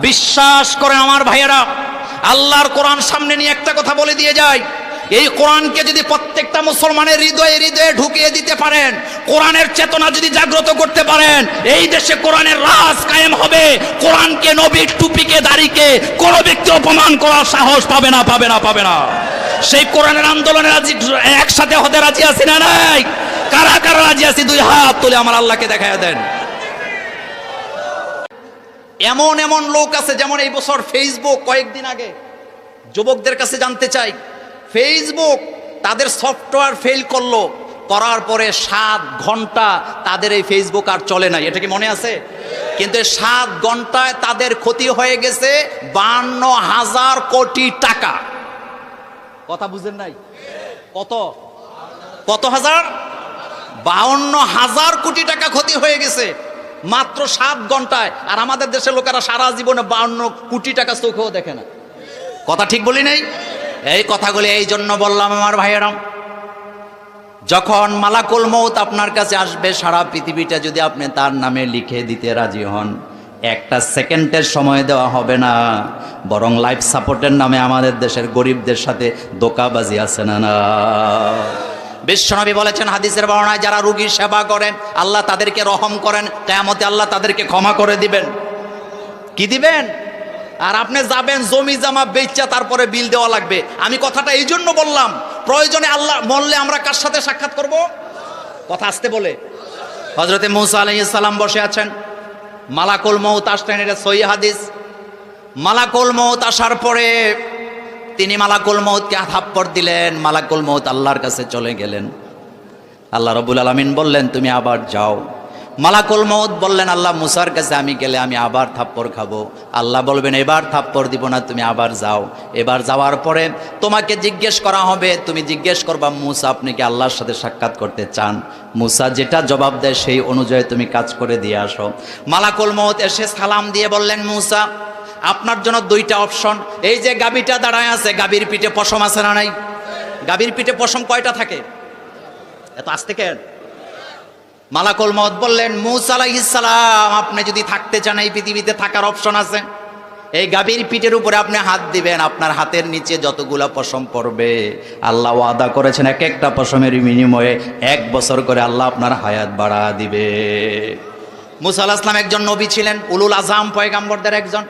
বিশ্বাস করেন আমার ভাইয়েরা, আল্লাহর কোরআন সামনে নিয়ে একটা কথা বলে দিয়ে যায়, এই কোরআনকে যদি প্রত্যেকটা মুসলমানের হৃদয়ে হৃদয়ে ঢুকিয়ে দিতে পারেন, কোরআনের চেতনা যদি জাগ্রত করতে পারেন, এই দেশে কোরআনের রাজ কায়েম হবে। কোরআনকে, নবীর টুপিকে, দাড়িকে কোনো ব্যক্তি অপমান করার সাহস পাবে না, পাবে না, পাবে না। সেই কোরআনের আন্দোলনে রাজি, একসাথে হতে রাজি আছি না নাই? কারা কারা রাজি আছি? দুই হাত তুলে আমার আল্লাহকে দেখায় দেন। এমন এমন লোক আছে, যেমন এই বছর ফেসবুক, কয়েকদিন আগে যুবকদের কাছে জানতে চাই, ফেসবুক তাদের সফটওয়্যার ফেল করলো, করার পরে 7 ঘন্টা তাদের এই ফেসবুক আর চলে নাই। এটা কি মনে আছে? কিন্তু 7 ঘন্টায় তাদের ক্ষতি হয়ে গেছে 52,000 কোটি টাকা। কথা বুঝেন নাই? কত কত হাজার? 52,000 কোটি টাকা ক্ষতি হয়ে গেছে মাত্র 7 ঘন্টায়। আর আমাদের দেশের লোকেরা সারা জীবনে 52 কোটি টাকা চোখেও দেখে না। কথা ঠিক বলি নাই? এই কথাগুলি এই জন্য বললাম আমার ভাইয়েরা, যখন মালাকুল মউত আপনার কাছে আসবে, সারা পৃথিবীটা যদি আপনি তার নামে লিখে দিতে রাজি হন, একটা সেকেন্ডের সময় দেওয়া হবে না, বরং লাইফ সাপোর্টের নামে আমাদের দেশের গরিবদের সাথে ধোঁকাবাজি আছে না না। বিশ্বনবী বলেছেন হাদিসের বর্ণনায়, যারা রোগীর সেবা করেন আল্লাহ তাদেরকে রহম করেন, কিয়ামতে আল্লাহ তাদেরকে ক্ষমা করে দিবেন। কি দিবেন? আর আপনি যাবেন জমি জামা বেচা, তারপরে বিল দেওয়া লাগবে। আমি কথাটা এই জন্য বললাম, প্রয়োজনে আল্লাহ মরলে আমরা কার সাথে সাক্ষাৎ করব? কথা আসতে বলে। হযরতে মূসা আলাইহিস সালাম বসে আছেন, মালাকুল মউত আসলেন, এটা সহিহ হাদিস। মালাকুল মউত আসার পরে তিনি মালাকুল মউতকে থাপ্পড় দিলেন, মালাকুল মউত আল্লাহর কাছে চলে গেলেন। আল্লাহ রাব্বুল আলামিন বললেন, তুমি আবার যাও। মালাকুল মউত বললেন, আল্লাহ মুসার কাছে আমি গেলে আমি আবার থাপ্পড় খাবো। আল্লাহ বলবেন, এবার থাপ্পড় দিব না, তুমি আবার যাও। এবার যাওয়ার পরে তোমাকে জিজ্ঞেস করা হবে, তুমি জিজ্ঞেস করবা, মুসা আপনি কি আল্লাহর সাথে সাক্ষাৎ করতে চান? মুসা যেটা জবাব দেয় সেই অনুযায়ী তুমি কাজ করে দিয়ে আসো। মালাকুল মউত এসে সালাম দিয়ে বললেন, মুসা আপনার জন্য 2টা অপশন। এই যে গাভীটা দাঁড়ায় আছে, গাভীর পিঠে পশম আছে না নাই? গাভীর পিঠে পশম কয়টা থাকে? এত আস্তে কেন? মালাকুল মউত বললেন, মূসা আলাইহিস সালাম আপনি যদি থাকতে চান, এই পৃথিবীতে থাকার অপশন আছে। এই গাভীর পিঠের উপরে আপনি হাত দিবেন, আপনার হাতের নিচে যতগুলা পশম পড়বে আল্লাহ ওয়াদা করেছেন এক একটা পশমের বিনিময়ে 1 বছর করে আল্লাহ আপনার হায়াত বাড়া দিবে। মূসা আলাইহিস সালাম একজন নবী ছিলেন, উলুল আযম পয়গম্বরদের একজন।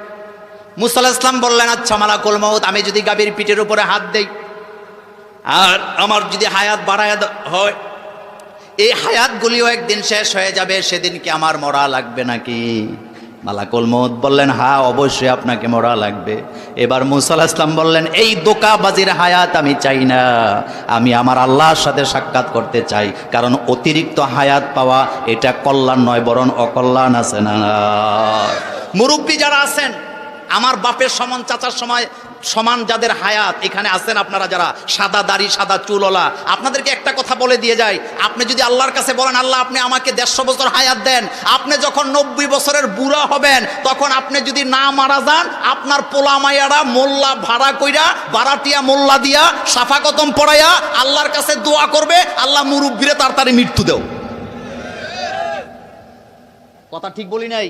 মূসা আলাইহিস সালাম বললেন, আচ্ছা মালাকুল মউত আমি যদি গাভীর পিঠের উপরে হাত দেই আর আমার যদি হায়াত বাড়ায় হয়, এই হায়াতগুলিও একদিন শেষ হয়ে যাবে, সেদিন কি আমার মরা লাগবে নাকি? মালাকুল মউত বললেন, হ্যাঁ অবশ্যই আপনাকে মরা লাগবে। এবার মূসা আলাইহিস সালাম বললেন, এই ধোঁকাবাজির হায়াত আমি চাই না, আমি আমার আল্লাহর সাথে সাক্ষাৎ করতে চাই। কারণ অতিরিক্ত হায়াত পাওয়া এটা কল্যাণ নয়, বরং অকল্যাণ আছে না। মুরব্বী যারা আছেন, আমার বাপের সমান, চাচার সময় সমান যাদের হায়াত এখানে আছেন, আপনারা যারা সাদা দাড়ি সাদা চুলওয়ালা, আপনাদেরকে একটা কথা বলে দিয়ে যাই, আপনি যদি আল্লাহর কাছে বলেন, আল্লাহ আপনি আমাকে 150 বছর হায়াত দেন, আপনি যখন 90 বছরের বুড়া হবেন, তখন আপনি যদি না মারা যান, আপনার পোলা মাইয়ারা মোল্লা ভাড়া কইরা, বারাটিয়া মোল্লা দিয়া, সাফা কতম পড়াইয়া আল্লাহর কাছে দোয়া করবে, আল্লাহ মুরব্বিরে তাড়াতাড়ি মৃত্যু দেও। কথা ঠিক বলি নাই?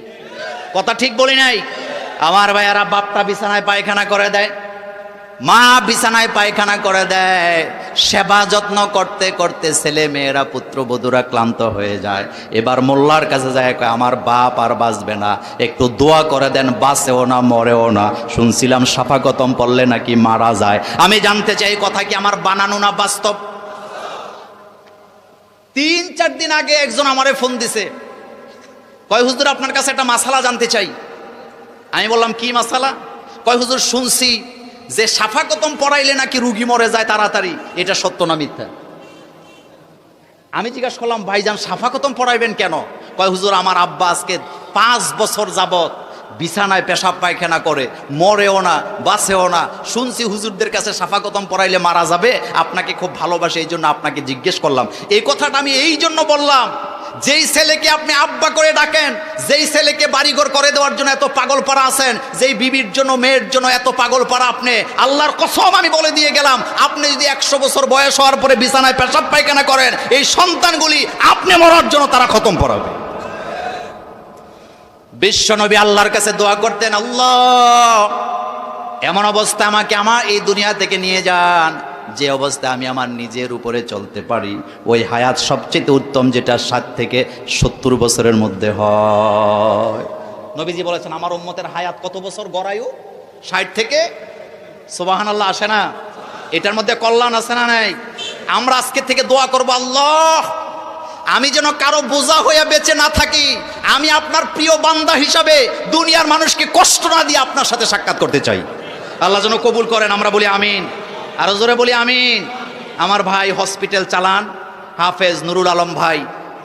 কথা ঠিক বলি নাই? আমার ভাইয়ারা, বাপটা বিছানায় পায়খানা করে দেয়, মা বিছানায় পায়খানা করে দেয়, সেবা যত্ন করতে করতে ছেলে মেয়েরা পুত্রবধূরা ক্লান্ত হয়ে যায়। এবার মোল্লার কাছে যায়, আমার বাপ আর বাঁচবে না, একটু দোয়া করে দেন, বাঁচেও না মরেও না। শুনছিলাম সাফাকতম পড়লে নাকি মারা যায়। আমি জানতে চাই কথা কি আমার বানানো না বাস্তব? 3-4 দিন আগে একজন আমারে ফোন দিছে, কয় হুজুর আপনার কাছে একটা মাসালা জানতে চাই। আমি বললাম, কি মাসালা? কয় হুজুর শুনছি যে সাফাকতম পড়াইলে নাকি রুগী মরে যায় তাড়াতাড়ি, এটা সত্য না মিথ্যা? আমি জিজ্ঞাসা করলাম, ভাইজান সাফাকতম পড়াইবেন কেন? কয় হুজুর আমার আব্বা আজকে 5 বছর যাবত বিছানায় পেশাব পায়খানা করে, মরেও না বাঁচেও না। শুনছি হুজুরদের কাছে সাফাকতম পড়াইলে মারা যাবে, আপনাকে খুব ভালোবাসে এই জন্য আপনাকে জিজ্ঞেস করলাম। এই কথাটা আমি এই জন্য বললাম, যেই ছেলেকে আপনি আব্বা করে ডাকেন, যেই ছেলেকে বাড়িঘর করে দেওয়ার জন্য এত পাগল পাড়া আছেন, যেই বিবির জন্য মেয়ের জন্য এত পাগল পাড়া, আপনি আল্লাহর কসম আমি বলে দিয়ে গেলাম, আপনি যদি 100 বছর বয়স হওয়ার পরে বিছানায় পেশাব পায়খানা করেন, এই সন্তানগুলি আপনি মরার জন্য তারা খতম পড়াবে। বিশ্ব নবী আল্লাহর কাছে দোয়া করতেন, আল্লাহ এমন অবস্থা আমাকে আমার এই দুনিয়া থেকে নিয়ে যান যে অবস্থায় আমি আমার নিজের উপরে চলতে পারি। ওই হায়াত সবচেয়ে উত্তম, যেটা 60 থেকে 70 বছরের মধ্যে হয়। নবীজি বলেছেন আমার উম্মতের হায়াত কত বছর গড়ায়ু? 60 থেকে, সুবহানাল্লাহ আসে না? এটার মধ্যে কল্যাণ আছে না নাই? আমরা আজকে থেকে দোয়া করব, আল্লাহ আমি যেন কারো বোঝা হয়ে বেঁচে না থাকি। আমি আপনার প্রিয় বান্দা হিসাবে দুনিয়ার মানুষকে কষ্ট না দিয়ে আপনার সাথে সাক্ষাৎ করতে চাই। আল্লাহ যেন কবুল করেন। আমরা বলি আমিন, আরো জোরে বলি আমিন। আমার ভাই হসপিটাল চালান, হাফেজ নুরুল আলম ভাই,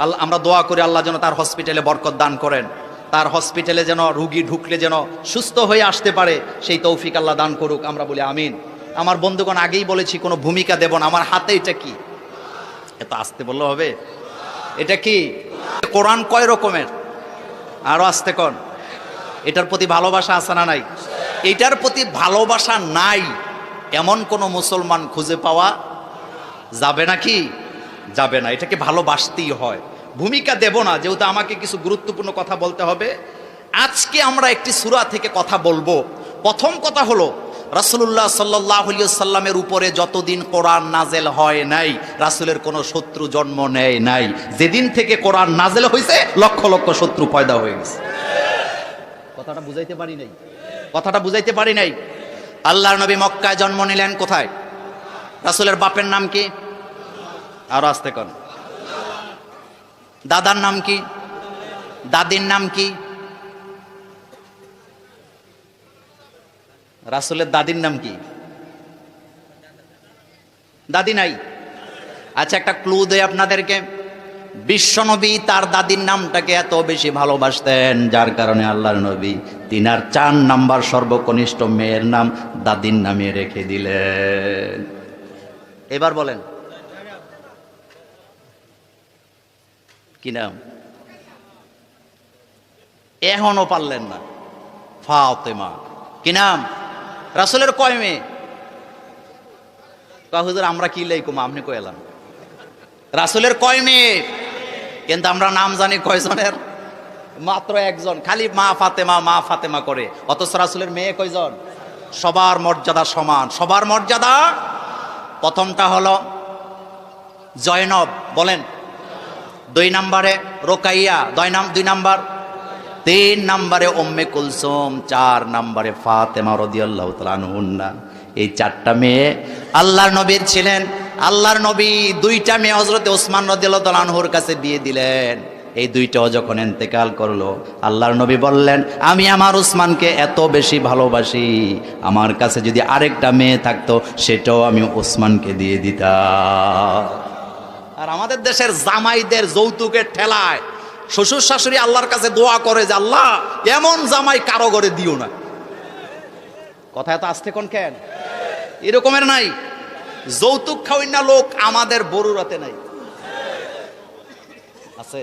আল্লাহ আমরা দোয়া করি আল্লাহ যেন তার হসপিটালে বরকত দান করেন। তার হসপিটালে যেন রুগী ঢুকলে যেন সুস্থ হয়ে আসতে পারে, সেই তৌফিক আল্লাহ দান করুক। আমরা বলি আমিন। আমার বন্ধুগণ, আগেই বলেছি কোনো ভূমিকা দেব না। আমার হাতে এটা কি? এত আসতে বললে হবে? এটা কি? কোরআন কয় রকমের? আরো আসতে কোন? এটার প্রতি ভালোবাসা আছে না নাই? এটার প্রতি ভালোবাসা নাই এমন কোন মুসলমান খুঁজে পাওয়া যাবে নাকি? যাবে না। এটাকে ভালোবাসতেই হয়। ভূমিকা দেব না, যেহেতু আমাকে কিছু গুরুত্বপূর্ণ কথা বলতে হবে। আজকে আমরা একটি সূরা থেকে কথা বলবো। প্রথম কথা হলো, রাসূলুল্লাহ সাল্লাল্লাহু আলাইহি ওয়াসাল্লামের উপরে যতদিন কোরআন নাজেল হয় নাই, রাসূলের কোনো শত্রু জন্ম নেয় নাই। যেদিন থেকে কোরআন নাজেল হয়েছে লক্ষ লক্ষ শত্রু পয়দা হয়ে গেছে। কথাটা বুঝাইতে পারি নাই? কথাটা বুঝাইতে পারি নাই? আল্লাহর নবী মক্কায় জন্ম নিলেন। কোথায়? রাসূলের বাপের নাম কি? আরো আসতে কোন? দাদার নাম কি? দাদির নাম কি? রাসূলের দাদির নাম কি? দাদি নাই? আচ্ছা, একটা ক্লু দেই আপনাদেরকে। বিশ্বনবী তার দাদির নামটাকে এত বেশি ভালোবাসতেন, যার কারণে আল্লাহর নবী 3 আর 4 নাম্বার সর্বকনিষ্ঠ মেয়ের নাম দাদির নামে রেখে দিলেন। এবার বলেন কি নাম? এখনো পারলেন না? ফাতেমা। কি নাম? রাসূলের কয় মেয়ে? হুজুর আমরা কি লাইকুম, আপনি কই এলাম? রাসূলের কয় মেয়ে? কিন্তু আমরা নাম জানি কয়জনের? মাত্র একজন। খালি মা ফাতেমা মা ফাতেমা করে, অথচ রাসূলের মেয়ে কয়জন? সবার মর্যাদা সমান। সবার মর্যাদা। প্রথমটা হলো জয়নব, বলেন। 2 নম্বরে রোকাইয়া, 2 নাম্বার। 3 নম্বরে উম্মে কুলসুম, 4 নম্বরে ফাতেমা রাদিয়াল্লাহু তাআলা আনহা। এই 4টা মেয়ে আল্লাহর নবীর ছিলেন। আল্লাহর নবী 2টা মেয়ে হযরত ওসমান রাদিয়াল্লাহু তাআলা আনহুর কাছে বিয়ে দিলেন। এই 2টাও যখন ইন্তেকাল করলো, আল্লাহর নবী বললেন, আমি আমার ওসমানকে এত বেশি ভালোবাসি, আমার কাছে যদি আরেকটা মেয়ে থাকতো সেটাও আমি ওসমানকে দিয়ে দিতাম। আর আমাদের দেশের জামাইদের যৌতুকের ঠেলায় শ্বশুর শাশুড়ি আল্লাহর কাছে দোয়া করে যে আল্লাহ এমন জামাই কারো ঘরে দিও না। কথা এত আসতে কোন কেন? এরকমের নাই? যৌতুক খাওয়াই না লোক আমাদের বড়ুরাতে নাই? আছে?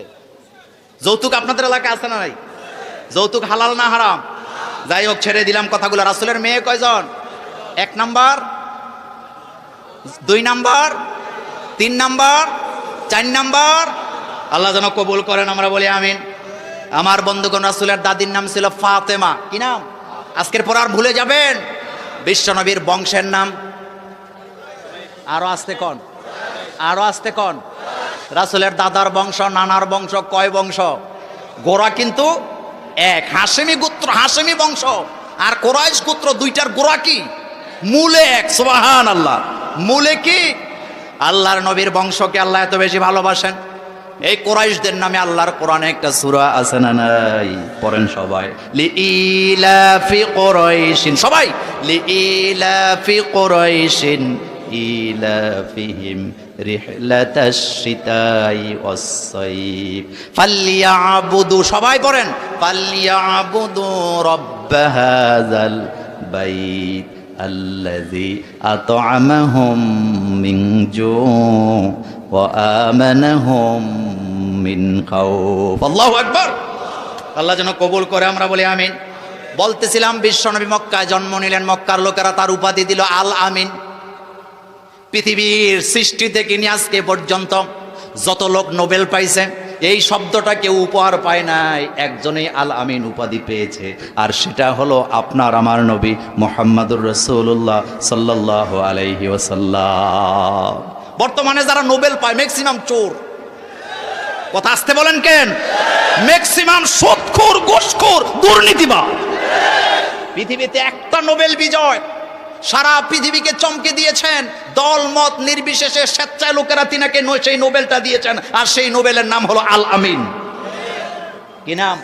যৌতুক আপনাদের এলাকায় আছে না নাই? যৌতুক হালাল না হারাম? যাই হোক, ছেড়ে দিলাম কথাগুলো। রাসূলের মেয়ে কয়জন? 1 নাম্বার, 2 নাম্বার, 3 নাম্বার, 4 নাম্বার। আল্লাহ যেন কবুল করেন। আমরা বলি আমিন। আমার বন্ধুগণ, রাসূলের দাদির নাম ছিল ফাতেমা। কি নাম? আজকের পর আর ভুলে যাবেন। বিশ্বনবীর বংশের নাম আরো আসতে কোন? আরো আসতে কোন? রাসূলের দাদার বংশ, নানার বংশ কয় বংশ? গোরা কিন্তু এক। হাশেমি গোত্র, হাশেমি বংশ। আর কুরাইশ গোত্র, 2টার গোরা কি? মূলে এক। সুবহানাল্লাহ। মূলে কি? আল্লাহর নবীর বংশকে আল্লাহ এত বেশি ভালোবাসেন। এই কুরাইশদের নামে আল্লাহর কোরআনে একটা সূরা আছে না নাই? পড়েন সবাই। লিইলাফি কুরাইশিন, সবাই। লিইলাফি কুরাইশিন ইলাফিহিম রিহলাতাশ শিতাই ওয়াস সাইফ ফালইয়াবুদু, সবাই পড়েন। ফালইয়াবুদু রাব্ব হাযাল বাইত আল্লাযী আত'আমাহুম মিন জু' ওয়া আমানাহুম মিন খাউফ। আল্লাহু আকবার। আল্লাহ যেন কবুল করে। আমরা বলি আমিন। বলতেছিলাম, বিশ্বনবী মক্কায় জন্ম নিলেন। মক্কার লোকেরা তার উপাধি দিল আল আমিন। পৃথিবীর সৃষ্টি থেকে নিয়ে আজকে পর্যন্ত যত লোক নোবেল পাইছে, এই শব্দটা কেউ উপহার পায় নাই, একজনেই আল আমিন উপাধি পেয়েছে, আর সেটা হলো আপনার আমার নবী মুহাম্মদুর রাসূলুল্লাহ সাল্লাল্লাহু আলাইহি ওয়াসাল্লাম। বর্তমানে যারা নোবেল পায় ম্যাক্সিমাম চোর। কথা আসতে বলেন কেন? ম্যাক্সিমাম সুদখোর, ঘুষখোর, দুর্নীতিবাজ। পৃথিবীতে একটা নোবেল বিজয় সারা পৃথিবীকে চমকে দিয়েছেন, দল মত নির্বিশেষে স্বেচ্ছায় লোকেরা তিনাকে সেই নোবেলটা দিয়েছেন, আর সেই নোবেলের নাম হলো আল আমিন। কি নাম?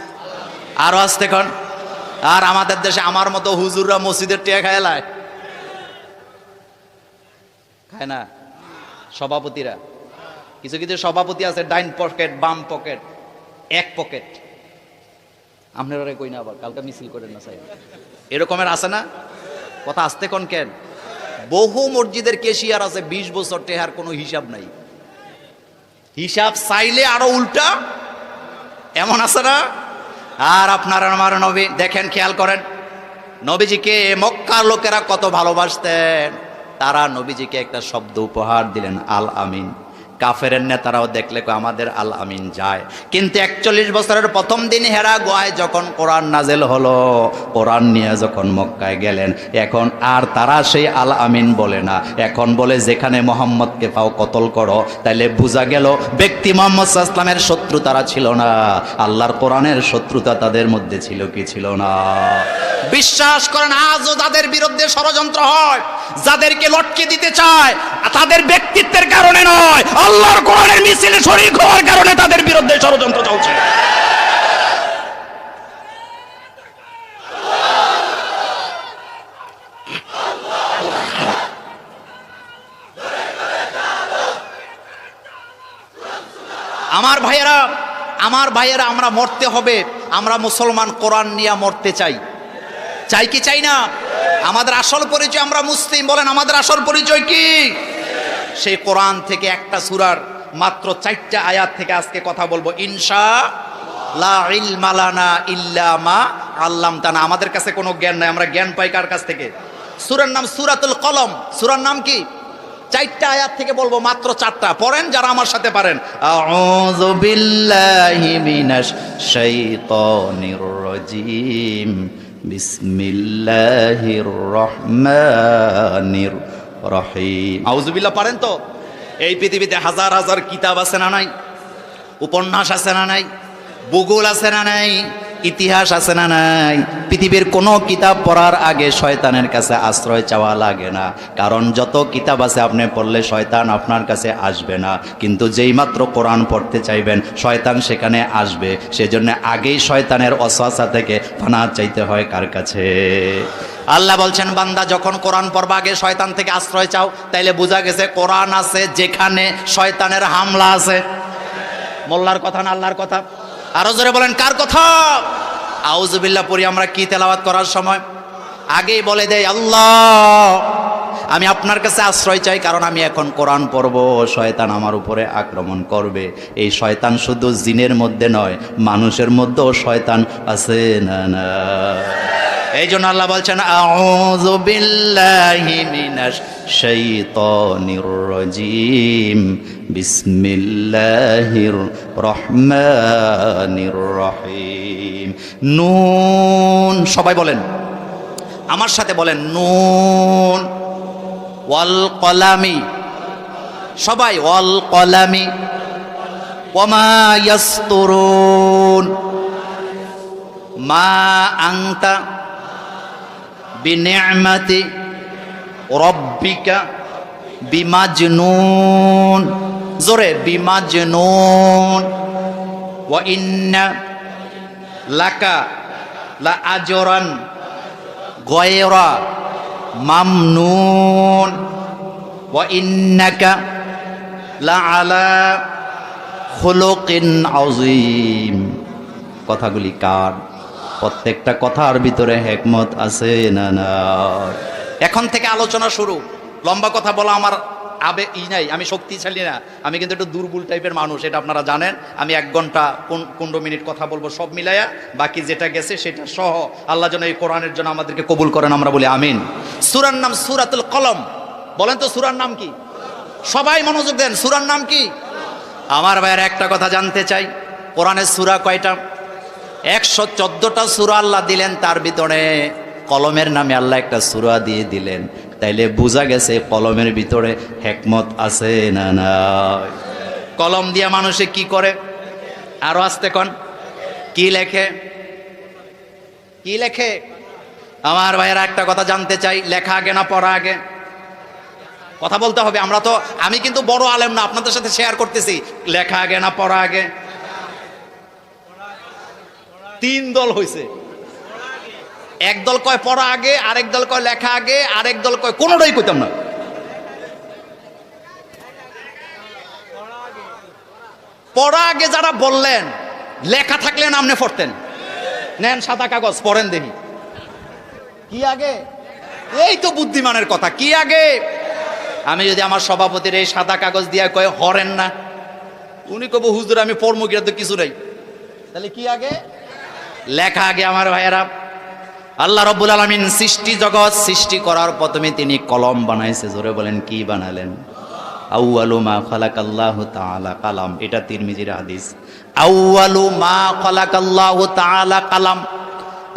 আরো আসতে কন। আর আমাদের দেশে আমার মতো হুজুররা মসজিদের টিয়া খায় না, সভাপতিরা, কিছু কিছু সভাপতি আছে ডাইন পকেট, বাম পকেট, এক পকেট। আপনারা কই না আবার কালকে মিছিল করেন না, সাহেব এরকমের আছে না? কথা আসতে কোন কেন? বহু মসজিদের কেশিয়ার আছে 20 বছর টেহার কোনো হিসাব নাই, হিসাব চাইলে আরো উল্টা, এমন আছে না? আর আপনার আমার নবী দেখেন, খেয়াল করেন, নবীজিকে মক্কার লোকেরা কত ভালোবাসতেন। তারা নবীজিকে একটা শব্দ উপহার দিলেন, আল আমিন। কাফেরের নেতারাও দেখলে আমাদের আল আমিন যায়। কিন্তু 41 বছরের প্রথম দিন হেরা গোয়ায় যখন কোরআন নাজেল হলো, কোরআন নিয়ে যখন মক্কায় গেলেন, এখন আর তারা সেই আল আমিন বলে না, এখন বলে যেখানে মোহাম্মদকে পাও কতল করো। তাইলে বোঝা গেল ব্যক্তি মোহাম্মদ সাল্লাল্লাহু আলাইহি ওয়াসাল্লামের শত্রু তারা ছিল না, আল্লাহর কোরআনের শত্রুতা তাদের মধ্যে ছিল কি ছিল না? বিশ্বাস করেন, আজও যাদের বিরুদ্ধে ষড়যন্ত্র হয়, যাদেরকে লটকে দিতে চায়, তাদের ব্যক্তিত্বের কারণে নয়, আল্লাহর কোরআনের মিছিলে শরীক হওয়ার কারণে তাদের বিরুদ্ধে ষড়যন্ত্র চলছে। আমার ভাইয়েরা, আমরা মরতে হবে, আমরা মুসলমান, কোরআন নিয়ে মরতে চাই। চাই কি চাই না? আমাদের আসল পরিচয় আমরা মুসলিম। বলেন আমাদের আসল পরিচয় কি? সেই কোরআন থেকে একটা সূরার মাত্র 4টা আয়াত থেকে আজকে কথা বলবো, ইনশা লা ইলমা লানা ইল্লা মা আল্লামতানা। আমাদের কাছে কোনো জ্ঞান নাই, আমরা জ্ঞান পাই কার কাছ থেকে? সূরার নাম সূরাতুল কলম। সূরার নাম কি? 4টা আয়াত থেকে বলবো, মাত্র 4টা। পড়েন যারা আমার সাথে পারেন। আউযু বিল্লাহি মিনাশ শাইতানির রাজীম, বিসমিল্লাহির রহমানির রহিম। আউযুবিল্লাহ পারেন তো? এই পৃথিবীতে হাজার হাজার কিতাব আছে না নাই? উপন্যাস আছে না নাই? ভূগোল আছে না নাই? ইতিহাস আছে না নাই? পৃথিবীর কোনো কিতাব পড়ার আগে শয়তানের কাছে আশ্রয় চাওয়া লাগে না, কারণ যত কিতাব আছে আপনি পড়লে শয়তান আপনার কাছে আসবে না, কিন্তু যেই মাত্র কোরআন পড়তে চাইবেন শয়তান সেখানে আসবে। সেজন্য আগেই শয়তানের ওয়াসওয়াসা থেকে পানাহ চাইতে হয় কার কাছে? আল্লাহ বলছেন, বান্দা যখন কোরআন পড়বা আগে শয়তান থেকে আশ্রয় চাও। তাইলে বোঝা গেছে কোরআন আছে যেখানে শয়তানের হামলা আছে। মোল্লার কথা না আল্লাহর কথা? আরো জোরে বলেন কার কথা? আউযুবিল্লাহ পড়ি আমরা কি তেলাওয়াত করার সময় আগেই বলে দেয়, আল্লাহ আমি আপনার কাছে আশ্রয় চাই, কারণ আমি এখন কোরআন পড়ব, শয়তান আমার উপরে আক্রমণ করবে। এই শয়তান শুধু জিনের মধ্যে নয়, মানুষের মধ্যেও শয়তান আছে না না? এই জন্য আল্লাহ বলছেন, আউযু বিল্লাহি মিনাশ শাইতানির রাজীম, বিসমিল্লাহির রহমানির রহিম। নুন, সবাই বলেন আমার সাথে, বলেন নুন। ওয়াল কলামি, সবাই ওয়াল কলামি, ওয়ামা ইয়াসতুরুন, মা আনতা বিনি'মাতি রব্বিকা বিমাজনুন। জোরে, বিমাজনুন। ওয়া ইন্না লাকা লা আজরান গায়রা মামনুন, ওয়া ইন্নাকা লা আলা খুলুকিন আযীম। কথাগুলি কার? প্রত্যেকটা কথার ভিতরে হিকমত আছে না না? এখন থেকে আলোচনা শুরু। লম্বা কথা বলা আমার নাই, আমি শক্তিশালী না, আমি কিন্তু একটু দুর্বল টাইপের মানুষ, এটা আপনারা জানেন। আমি 1 ঘন্টা 15 মিনিট কথা বলবো সব মিলাইয়া, বাকি যেটা গেছে সেটা সহ। আল্লাহ যেন এই কোরআনের জন্য আমাদেরকে কবুল করেন, আমরা বলি আমিন। সূরার নাম সূরাতুল কলম। বলেন তো সূরার নাম কি? সবাই মনোযোগ দেন, সূরার নাম কি? আমার ভাইয়ের একটা কথা জানতে চাই, কোরআনের সূরা কয়টা? 114টা সূরা আল্লাহ দিলেন, তার ভিতরে কলমের নামে আল্লাহ একটা সূরা দিয়ে দিলেন। তাইলে বোঝা গেছে কলমের ভিতরে হিকমত আছে না নাই? কলম দিয়ে মানুষে কি করে? আরো আস্তে কোন, কি লেখে? কি লেখে? আমার ভাইয়েরা একটা কথা জানতে চাই, লেখা আগে না পড়া আগে? কথা বলতে হবে। আমি কিন্তু বড় আলেম না, আপনাদের সাথে শেয়ার করতেছি। লেখা আগে না পড়া আগে? 3 দল হইছে। এক দল কয় পড়া আগে, আরেক দল কয় লেখা আগে, আরেক দল কয় কোনোটাই কইতাম না। পড়া আগে যারা বললেন, লেখা থাকলে নামনে পড়তেন। নেন সাদা কাগজ, পড়েন দেখি। কি আগে? এই তো বুদ্ধিমানের কথা। কি আগে? আমি যদি আমার সভাপতির এই সাদা কাগজ দিয়া কয় হরেন না, উনি কব হুজুর আমি পড়মু কিনা, তো কিছু নাই। তাহলে কি আগে? লেখা আগে। আমার ভাইয়েরা, আল্লাহ রাব্বুল আলামিন সৃষ্টি জগৎ সৃষ্টি করার প্রথমে তিনি কলম বানাইছে। জোরে বলেন, কি বানালেন? আউয়ালু মা খালাকাল্লাহু তাআলা কালাম। এটা তিরমিজির হাদিস। আউয়ালু মা খালাকাল্লাহু তাআলা কালাম।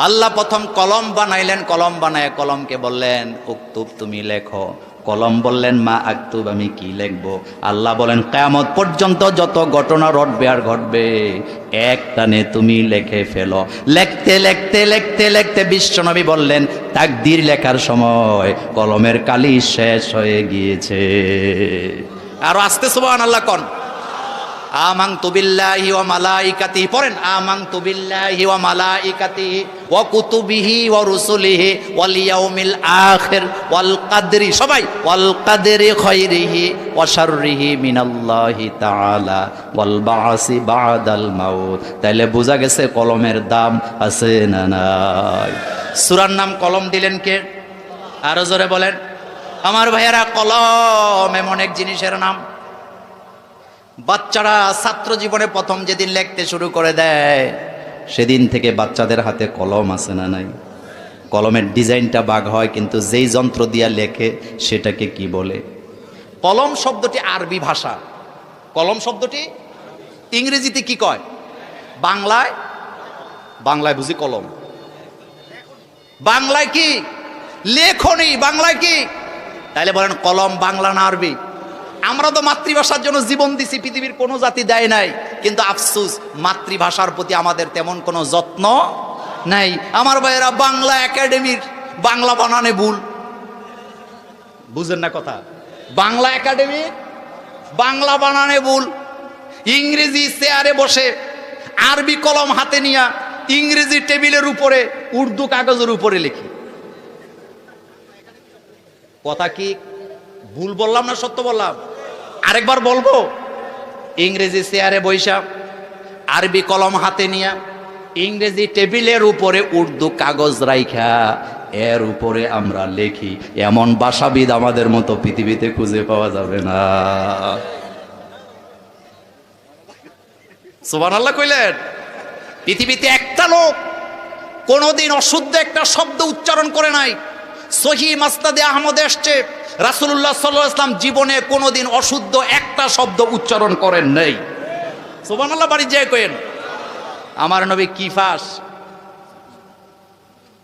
আল্লাহ প্রথম কলম বানাইলেন। কলম বানায় কলমকে বললেন উক্তুব, তুমি লেখো। কলম বললেন মা আক্তুব, আমি কি লিখবো? আল্লাহ বলেন কিয়ামত পর্যন্ত যত ঘটনা ঘটবে আর ঘটবে এক টানে তুমি লিখে ফেলো। লিখতে লিখতে লিখতে লিখতে বিশ্বনবী বললেন তাকদীর লেখার সময় কলমের কালি শেষ হয়ে গিয়েছে। আর আস্তে সুবহানাল্লাহ কোন। আমানতু বিল্লাহি ওয়া মালাইকাতিহি, পড়েন আমানতু বিল্লাহি ওয়া মালাইকাতিহি ওয়া কুতুবিহি ওয়া রুসুলিহি ওয়াল ইয়াউমিল আখির ওয়াল কদরি, সবাই ওয়াল কদরি খাইরিহি ওয়া শাররিহি মিনাল্লাহি তাআলা ওয়াল বা'সি বা'দাল মাউত। তাইলে বোঝা গেছে কলমের দাম আছে না নাই? সূরার নাম কলম দিলেন কে? আরো জোরে বলেন। আমার ভাইয়েরা, কলম এমন এক জিনিসের নাম, বাচ্চারা ছাত্র জীবনে প্রথম যেদিন লিখতে শুরু করে দেয় সেদিন থেকে বাচ্চাদের হাতে কলম আছে না নাই? কলমের ডিজাইনটা বাঘ হয়, কিন্তু যেই যন্ত্র দিয়া লেখে সেটাকে কি বলে? কলম শব্দটি আরবি ভাষা। কলম শব্দটি ইংরেজিতে কি কয়? বাংলায় বুঝি কলম। বাংলায় কি? লেখনি। বাংলায় কি? তাইলে বলেন কলম বাংলা না আরবি? আমরা তো মাতৃভাষার জন্য জীবন দিছি, পৃথিবীর কোনো জাতি দেয় নাই। কিন্তু আফসোস, মাতৃভাষার প্রতি আমাদের তেমন কোনো যত্ন নাই। আমার ভাইয়েরা, বাংলা একাডেমির বাংলা বানানে ভুল। বুঝেন না কথা? বাংলা একাডেমির বাংলা বানানে ভুল। ইংরেজি চেয়ারে বসে, আরবি কলম হাতে নিয়া ইংরেজি টেবিলের উপরে, উর্দু কাগজের উপরে লিখি। কথা কি ভুল বললাম না সত্য বললাম? আরেকবার বলবো। ইংরেজি চেয়ারে বৈশা, আরবি কলম হাতে নিয়া, ইংরেজি টেবিলের উপরে উর্দু কাগজ রাইখা এর উপরে আমরা লেখি। এমন ভাষাবিদ আমাদের মতো পৃথিবীতে খুঁজে পাওয়া যাবে না। সুবহানাল্লাহ কইলেন? পৃথিবীতে একটা লোক কোনোদিন অশুদ্ধ একটা শব্দ উচ্চারণ করে নাই। সহিহ মাসনাদে আহমদ এসছে, রাসূলুল্লাহ সাল্লাল্লাহু আলাইহি ওয়াসাল্লাম জীবনে কোনোদিন অশুদ্ধ একটা শব্দ উচ্চারণ করেন নাই। সুবহানাল্লাহ বাড়ি যায় কইেন। আমার নবী কি ফাঁস?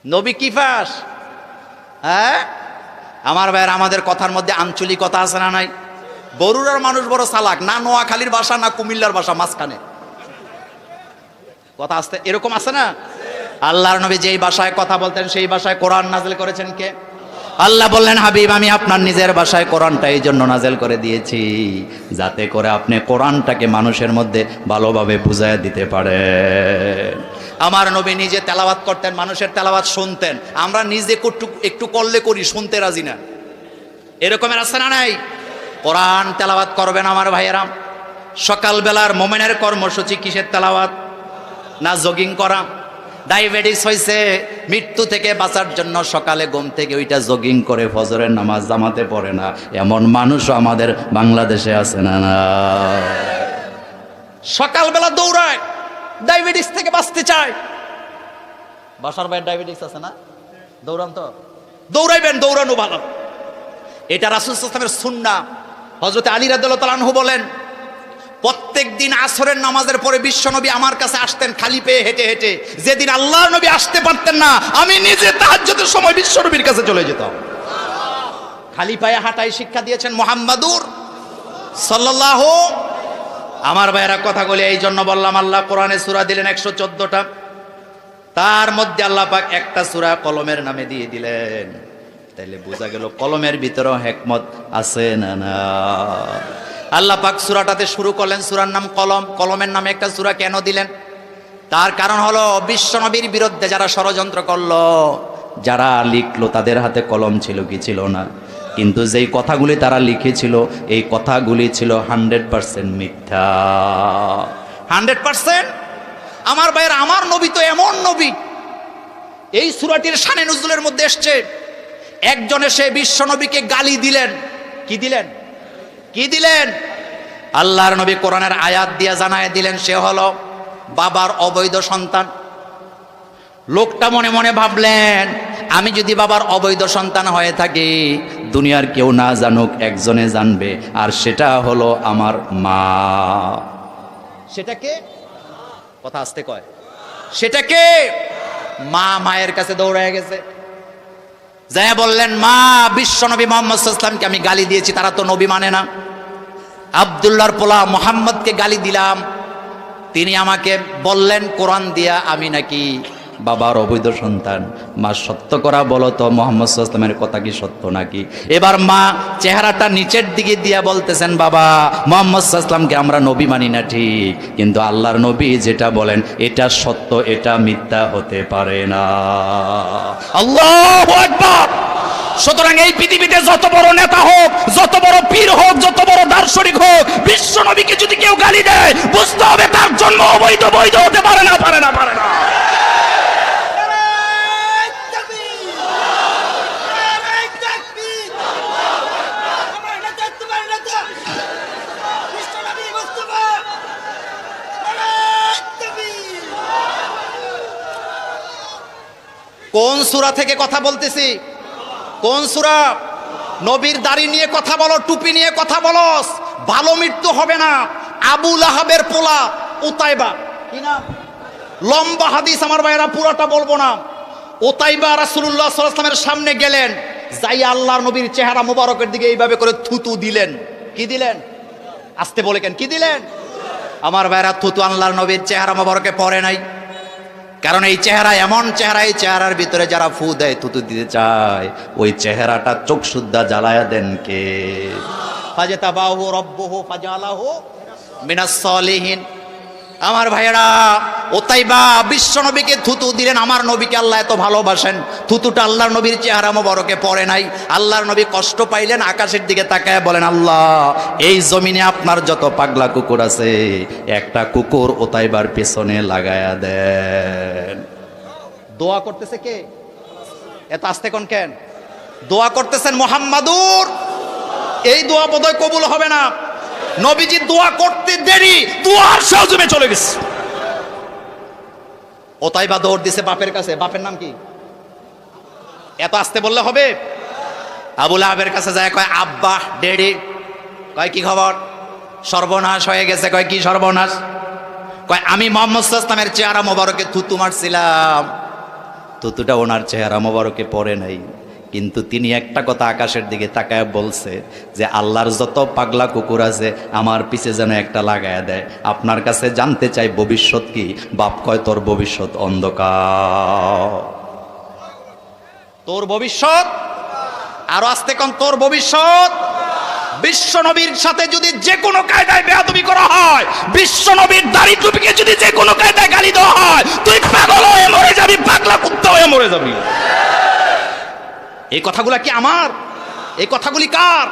নবী কি ফাঁস? হ্যাঁ আমার ভাইয়ের, আমাদের কথার মধ্যে আঞ্চলিকতা আছে না নাই? বরুড়ার মানুষ বড় চালাক, না নোয়াখালীর ভাষা না কুমিল্লার ভাষা, মাঝখানে কথা আসতে এরকম আছে না? আল্লাহর নবী যেই ভাষায় কথা বলতেন সেই ভাষায় কোরআন নাযিল করেছেন কে? আল্লাহ বললেন হাবিব, আমি আপনার নিজের ভাষায় কোরআনটা এই জন্য নাযিল করে দিয়েছি যাতে করে আপনি কোরআনটাকে মানুষের মধ্যে ভালোভাবে বুঝায় দিতে পারেন। আমার নবী নিজে তেলাওয়াত করতেন, মানুষের তেলাওয়াত শুনতেন। আমরা নিজে একটু করলে করি, শুনতে রাজি না। এরকমের আছে না নাই? কোরআন তেলাওয়াত করবেন আমার ভাইয়েরা। সকালবেলার মোমেনের কর্মসূচি কিসের তেলাওয়াত? না জগিং করা? ডায়াবেটিস হয়েছে, মৃত্যু থেকে বাঁচার জন্য সকালে ঘুম থেকে ওইটা জগিং করে ফজরের নামাজ জামাতে পড়ে না, এমন মানুষও আমাদের বাংলাদেশে আছে না? না, সকালবেলা দৌড়ায়, ডায়াবেটিস থেকে বাঁচতে চায়। বাসার ভাইয়ের ডায়াবেটিস আছে না? দৌড়ান তো, দৌড়াইবেন, দৌড়ানো ভালো। এটা রাসূল সাল্লাল্লাহু আলাইহি ওয়াসাল্লামের সুন্নাহ। হযরত আলী রাদিয়াল্লাহু তাআলা আনহু বলেন, প্রত্যেক প্রত্যেকদিন আসরের নামাজের পরে বিশ্বনবী আমার কাছে আসতেন খালি পেয়ে হেঁটে হেঁটে। যেদিন আল্লাহর নবী আসতে পারতেন না, আমি নিজে তাহাজ্জুদের সময় বিশ্বনবীর কাছে চলে যেতাম। খালি পায়ে হাঁটাই শিক্ষা দিয়েছেন মুহাম্মাদুর সাল্লাল্লাহু। আমার ভাইয়েরা, কথাগুলি এই জন্য বললাম, আল্লাহ কোরআনে সূরা দিলেন 114টা, তার মধ্যে আল্লাহ পাক একটা সূরা কলমের নামে দিয়ে দিলেন। তাইলে বোঝা গেল কলমের ভিতরেও হিকমত আছে না না। আল্লাহ পাক সূরাটাতে শুরু করলেন, সূরার নাম কলম। কলমের নামে একটা সূরা কেন দিলেন? তার কারণ হলো বিশ্বনবীর বিরুদ্ধে যারা ষড়যন্ত্র করলো, যারা লিখলো, তাদের হাতে কলম ছিল কি ছিল না? কিন্তু যেই কথাগুলি তারা লিখেছিল, এই কথাগুলি ছিল 100% মিথ্যা। 100%। আমার ভাইয়ের, আমার নবী তো এমন নবী, এই সূরাটির শানে নুজুলের মধ্যে এসছে, একজন এসে বিশ্বনবীকে গালি দিলেন। কি দিলেন? কি দিলেন? আল্লাহর নবী কোরআনের আয়াত দিয়ে জানায় দিলেন সে হলো বাবার অবৈধ সন্তান। লোকটা মনে মনে ভাবলেন, আমি যদি বাবার অবৈধ সন্তান হয়ে থাকি, দুনিয়ার কেউ না জানুক, একজনে জানবে, আর সেটা হলো আমার মা। সেটাকে কথা আসতে কয়, সেটাকে মা। মায়ের কাছে দৌড়ায় গেছে, যাই বললেন, মা, বিশ্বনবী মুহাম্মদ সাল্লাল্লাহু আলাইহি ওয়াসাল্লামকে আমি গালি দিয়েছি, তারা তো নবী মানে না। আব্দুল্লাহর পোলা মুহাম্মদকে গালি দিলাম, তিনি আমাকে বললেন কোরআন দিয়া আমি নাকি বাবার অবৈধ সন্তান। মা, সত্য করা বলো তো, মুহাম্মদ সাল্লাল্লাহু আলাইহি ওয়াসাল্লামের কথা কি সত্য নাকি? এবার মা চেহারাটা নিচের দিকে দিয়া বলতেছেন, বাবা, মুহাম্মদ সাল্লাল্লাহু আলাইহি ওয়াসাল্লামকে আমরা নবী মানি না ঠিক, কিন্তু আল্লাহর নবী যেটা বলেন এটা সত্য, এটা মিথ্যা হতে পারে না। আল্লাহু আকবার। সুতরাং এই পৃথিবীতে যত বড় নেতা হোক, যত বড় পীর হোক, যত বড় দার্শনিক হোক, বিশ্ব নবীকে যদি কেউ গালি দেয়, বুঝতে হবে তার জন্ম অবৈধ, বৈধ হতে পারে না, পারে না, পারে না। কোন সূরা থেকে কথা বলতেছি? কোন সূরা? নবীর দাড়ি নিয়ে কথা বলো, টুপি নিয়ে কথা বলো, ভালো মৃত্যু হবে না। আবু লাহাবের পোলা উতাইবা, কি নাম? লম্বা হাদিস আমার ভাইয়েরা, পুরাটা বলবো না। উতাইবা রাসূলুল্লাহ সাল্লাল্লাহু আলাইহি ওয়াসাল্লামের সামনে গেলেন, যাই আল্লাহর নবীর চেহারা মোবারকের দিকে এইভাবে করে থুতু দিলেন। কি দিলেন? আসতে বলে কেন? কি দিলেন? আমার ভাইয়েরা, থুতু আল্লাহর নবীর চেহারা মোবারকে পড়ে নাই, কারণ এই চেহারা এমন চেহারা, এই চেহারার ভিতরে যারা ফু দেয়, থুতু দিতে চায়, ওই চেহারাটা চোখ সুদ্ধা জ্বালায়া দেন কে? ফাজাতাবাহু রাব্বুহু ফাজালাহু মিনাস সালিহিন। আমার ভাইয়েরা, উতাইবা বিশ্বনবীকে থুতু দিলেন। আমার নবীকে আল্লাহ এত ভালোবাসেন, থুতুটা আল্লাহর নবীর চেহারা মোবারকে পড়ে নাই। আল্লাহর নবী কষ্ট পাইলেন, আকাশের দিকে তাকায় বলেন, আল্লাহ, এই জমিনে আপনার যত পাগলা কুকুর আছে, একটা কুকুর উতাইবার পেছনে লাগায়া দেন। দোয়া করতেছে কে? এত আস্তে কোন কেন? দোয়া করতেছেন মুহাম্মাদুর। এই দোয়া বোধহয় কবুল হবে না। নবীজি দোয়া করতে দেরি, দোয়ার সহজমে চলে গেছে। ওতাইবা দৌড় দিছে বাপের কাছে। বাপের নাম কি? এত আসতে বললে হবে? আবু লাহাবের কাছে যায়, কয়, আব্বা, ডেডি। কয়, কি খবর? সর্বনাশ হয়ে গেছে। কয়, কি সর্বনাশ? কয়, আমি মুহাম্মদ সাল্লাল্লাহু আলাইহি ওয়াসাল্লামের চেহারা মোবারকে থুতু মারছিলাম, থুতুটা ওনার চেহারা মোবারকে পড়ে নাই, কিন্তু তিনি একটা কথা আকাশের দিকে তাকায় বলছে যে আল্লাহর যত পাগলা কুকুর আছে আমার পিছে যেন একটা লাগায়া দেয়। আপনার কাছে জানতে চাই ভবিষ্যৎ কি? বাপ কয়, তোর ভবিষ্যৎ অন্ধকার। তোর ভবিষ্যৎ, আরো আসতে কোন, তোর ভবিষ্যৎ। বিশ্ব নবীর সাথে যদি যে কোনো কায়দায় বেয়াদবি করা হয়, বিশ্ব নবীর দাড়ি টুপিকে যদি যে কোনো কায়দায় গালি দেওয়া হয়, তুই পাগল হয়ে মরে যাবি, পাগলা কুত্তা হয়ে মরে যাবি। এই কথাগুলা কি আমার? এই কথাগুলি কার?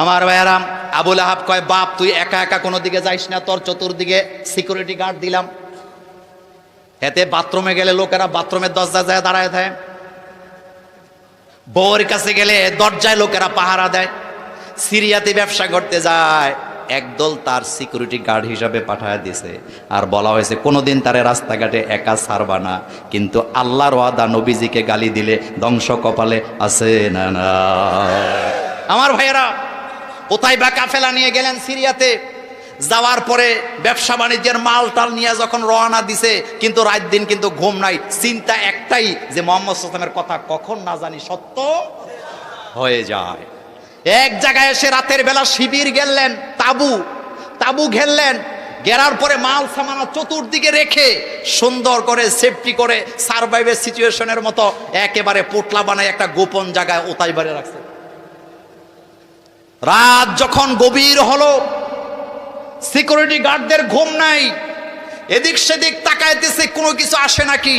আমার ভাইয়ারাম, আবু লাহাব কয়, বাপ, তুই একা একা কোনো দিকে যাইস না, তোর চতুর্দিকে সিকিউরিটি গার্ড দিলাম। এতে বাথরুমে গেলে লোকেরা বাথরুমের দরজায় যায় দাঁড়ায় থাকে, বউর কাছে গেলে দরজায় লোকেরা পাহারা দেয়। সিরিয়াতে ব্যবসা করতে যায়, একদল তার সিকিউরিটি গার্ড হিসাবে পাঠায় দিছে, আর বলা হয়েছে কোনোদিন তারে রাস্তাঘাটে একা ছাড়বা না। কিন্তু আল্লাহর ওয়াদা, নবীজিকে গালি দিলে ধ্বংস কপালে আছে না না? আমার ভাইয়েরা, উতাইবা কাফেলা নিয়ে গেলেন সিরিয়াতে। যাওয়ার পরে ব্যবসা বাণিজ্যের মাল টাল নিয়ে যখন রওনা দিছে, কিন্তু রাত দিন কিন্তু ঘুম নাই, চিন্তা একটাই যে মোহাম্মদ সাল্লাল্লাহু আলাইহি ওয়াসাল্লামের কথা কখন না জানি সত্য হয়ে যায়। এক জায়গায় এসে রাতের বেলা শিবির গেলেন, তাবু ঘেরলেন, ঘেরার পরে মাল সামানা চতুর্দিকে রেখে সুন্দর করে সেফটি করে সারভাইভের সিচুয়েশনের মতো একেবারে পোটলা বানায় একটা গোপন জায়গায় ওতাইবারে রাখছে। রাত যখন গভীর হলো, সিকিউরিটি গার্ডদের ঘুম নাই, এদিক সেদিক তাকাইতেছে কোনো কিছু আসে নাকি।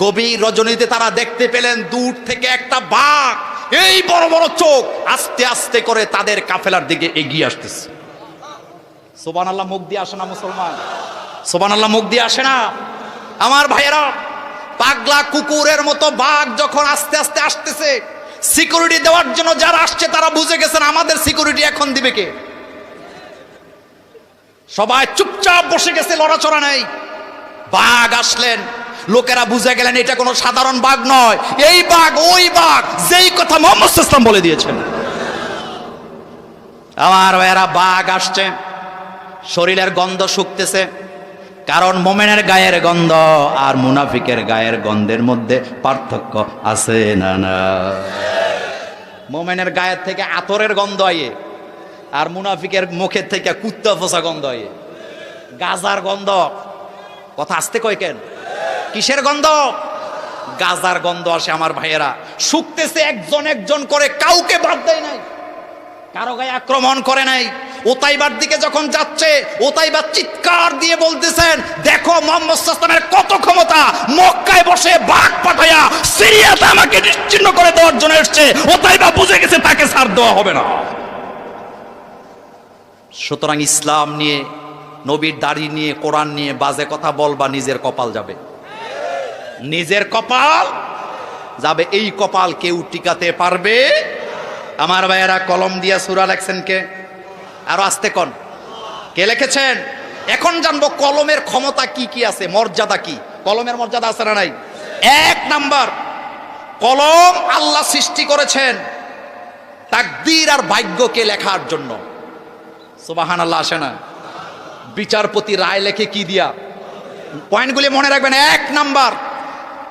গভীর রজনীতে তারা দেখতে পেলেন দূর থেকে একটা বাঘ, এই বড় বড় চোখ, আস্তে আস্তে করে তাদের কাফেলার দিকে এগিয়ে আসতেছে। সুবহানাল্লাহ, মুখ দিয়ে আসে না মুসলমান? সুবহানাল্লাহ, মুখ দিয়ে আসে না? আমার ভাইয়েরা, পাগলা কুকুরের মতো বাঘ যখন আস্তে আস্তে আসতেছে, সিকিউরিটি দেওয়ার জন্য যারা আসছে তারা বুঝে গেছেন আমাদের সিকিউরিটি এখন দিবে কে। সবাই চুপচাপ বসে গেছে, লড়াচড়া নেই। বাঘ আসলেন, লোকেরা বুঝে গেলেন এটা কোনো সাধারণ বাঘ নয়, এই বাঘ ওই বাঘ যেই কথা মুহাম্মদ সাল্লাল্লাহু আলাইহি ওয়াসাল্লাম বলে দিয়েছেন। আমার ভাইয়েরা, বাঘ আসছে, শরীরের গন্ধ শুকতেছে, কারণ মোমেনের গায়ের গন্ধ আর মুনাফিকের গায়ের গন্ধের মধ্যে পার্থক্য আছে না? না, মোমেনের গায়ের থেকে আতরের গন্ধ আয়ে, আর মুনাফিকের মুখের থেকে কুত্তা ফোসা গন্ধ আয়ে, গাজার গন্ধ। কথা আসতে কয় কেন? কিসের গন্ধ? গাজার গন্ধ আসে। আমার ভাইয়েরা, শুকতেছে, একজন একজন করে, কাউকে বাদ দেয় নাই, কারো গায়ে আক্রমণ করে নাই। ওতাইবার দিকে যখন যাচ্ছে, ওতাইবা চিৎকার দিয়ে বলতেছেন, দেখো মুহাম্মদ সাল্লাল্লাহু আলাইহি ওয়াসাল্লামের কত ক্ষমতা, মক্কায় বসে বাঘ পাঠায়া সিরিয়াতে আমাকে নিশ্চিহ্ন করে দেওয়ার জন্য এসেছে। ওতাইবা বুঝে গেছে তাকে ছাড় দেওয়া হবে না। সুতরাং ইসলাম নিয়ে, নবীর দাড়ি নিয়ে, কোরআন নিয়ে বাজে কথা বলবা, নিজের কপাল যাবে, নিজের কপাল যাবে। এই কপাল কেউ টিকাতে পারবে? আমার ভাইয়েরা, কলম দিয়া সূরা লেখছেন কে? আরো আস্তে কোন, কে লিখেছেন? এখন জানবো কলমের ক্ষমতা কি কি আছে, মর্যাদা কি। কলমের মর্যাদা আছে না নাই? এক নাম্বার, কলম আল্লাহ সৃষ্টি করেছেন তাকদীর আর ভাগ্যকে লেখার জন্য। সুবহানাল্লাহ, আসে না? বিচারপতি রায় লেখে কি দিয়া? পয়েন্টগুলি মনে রাখবেন। এক নাম্বার,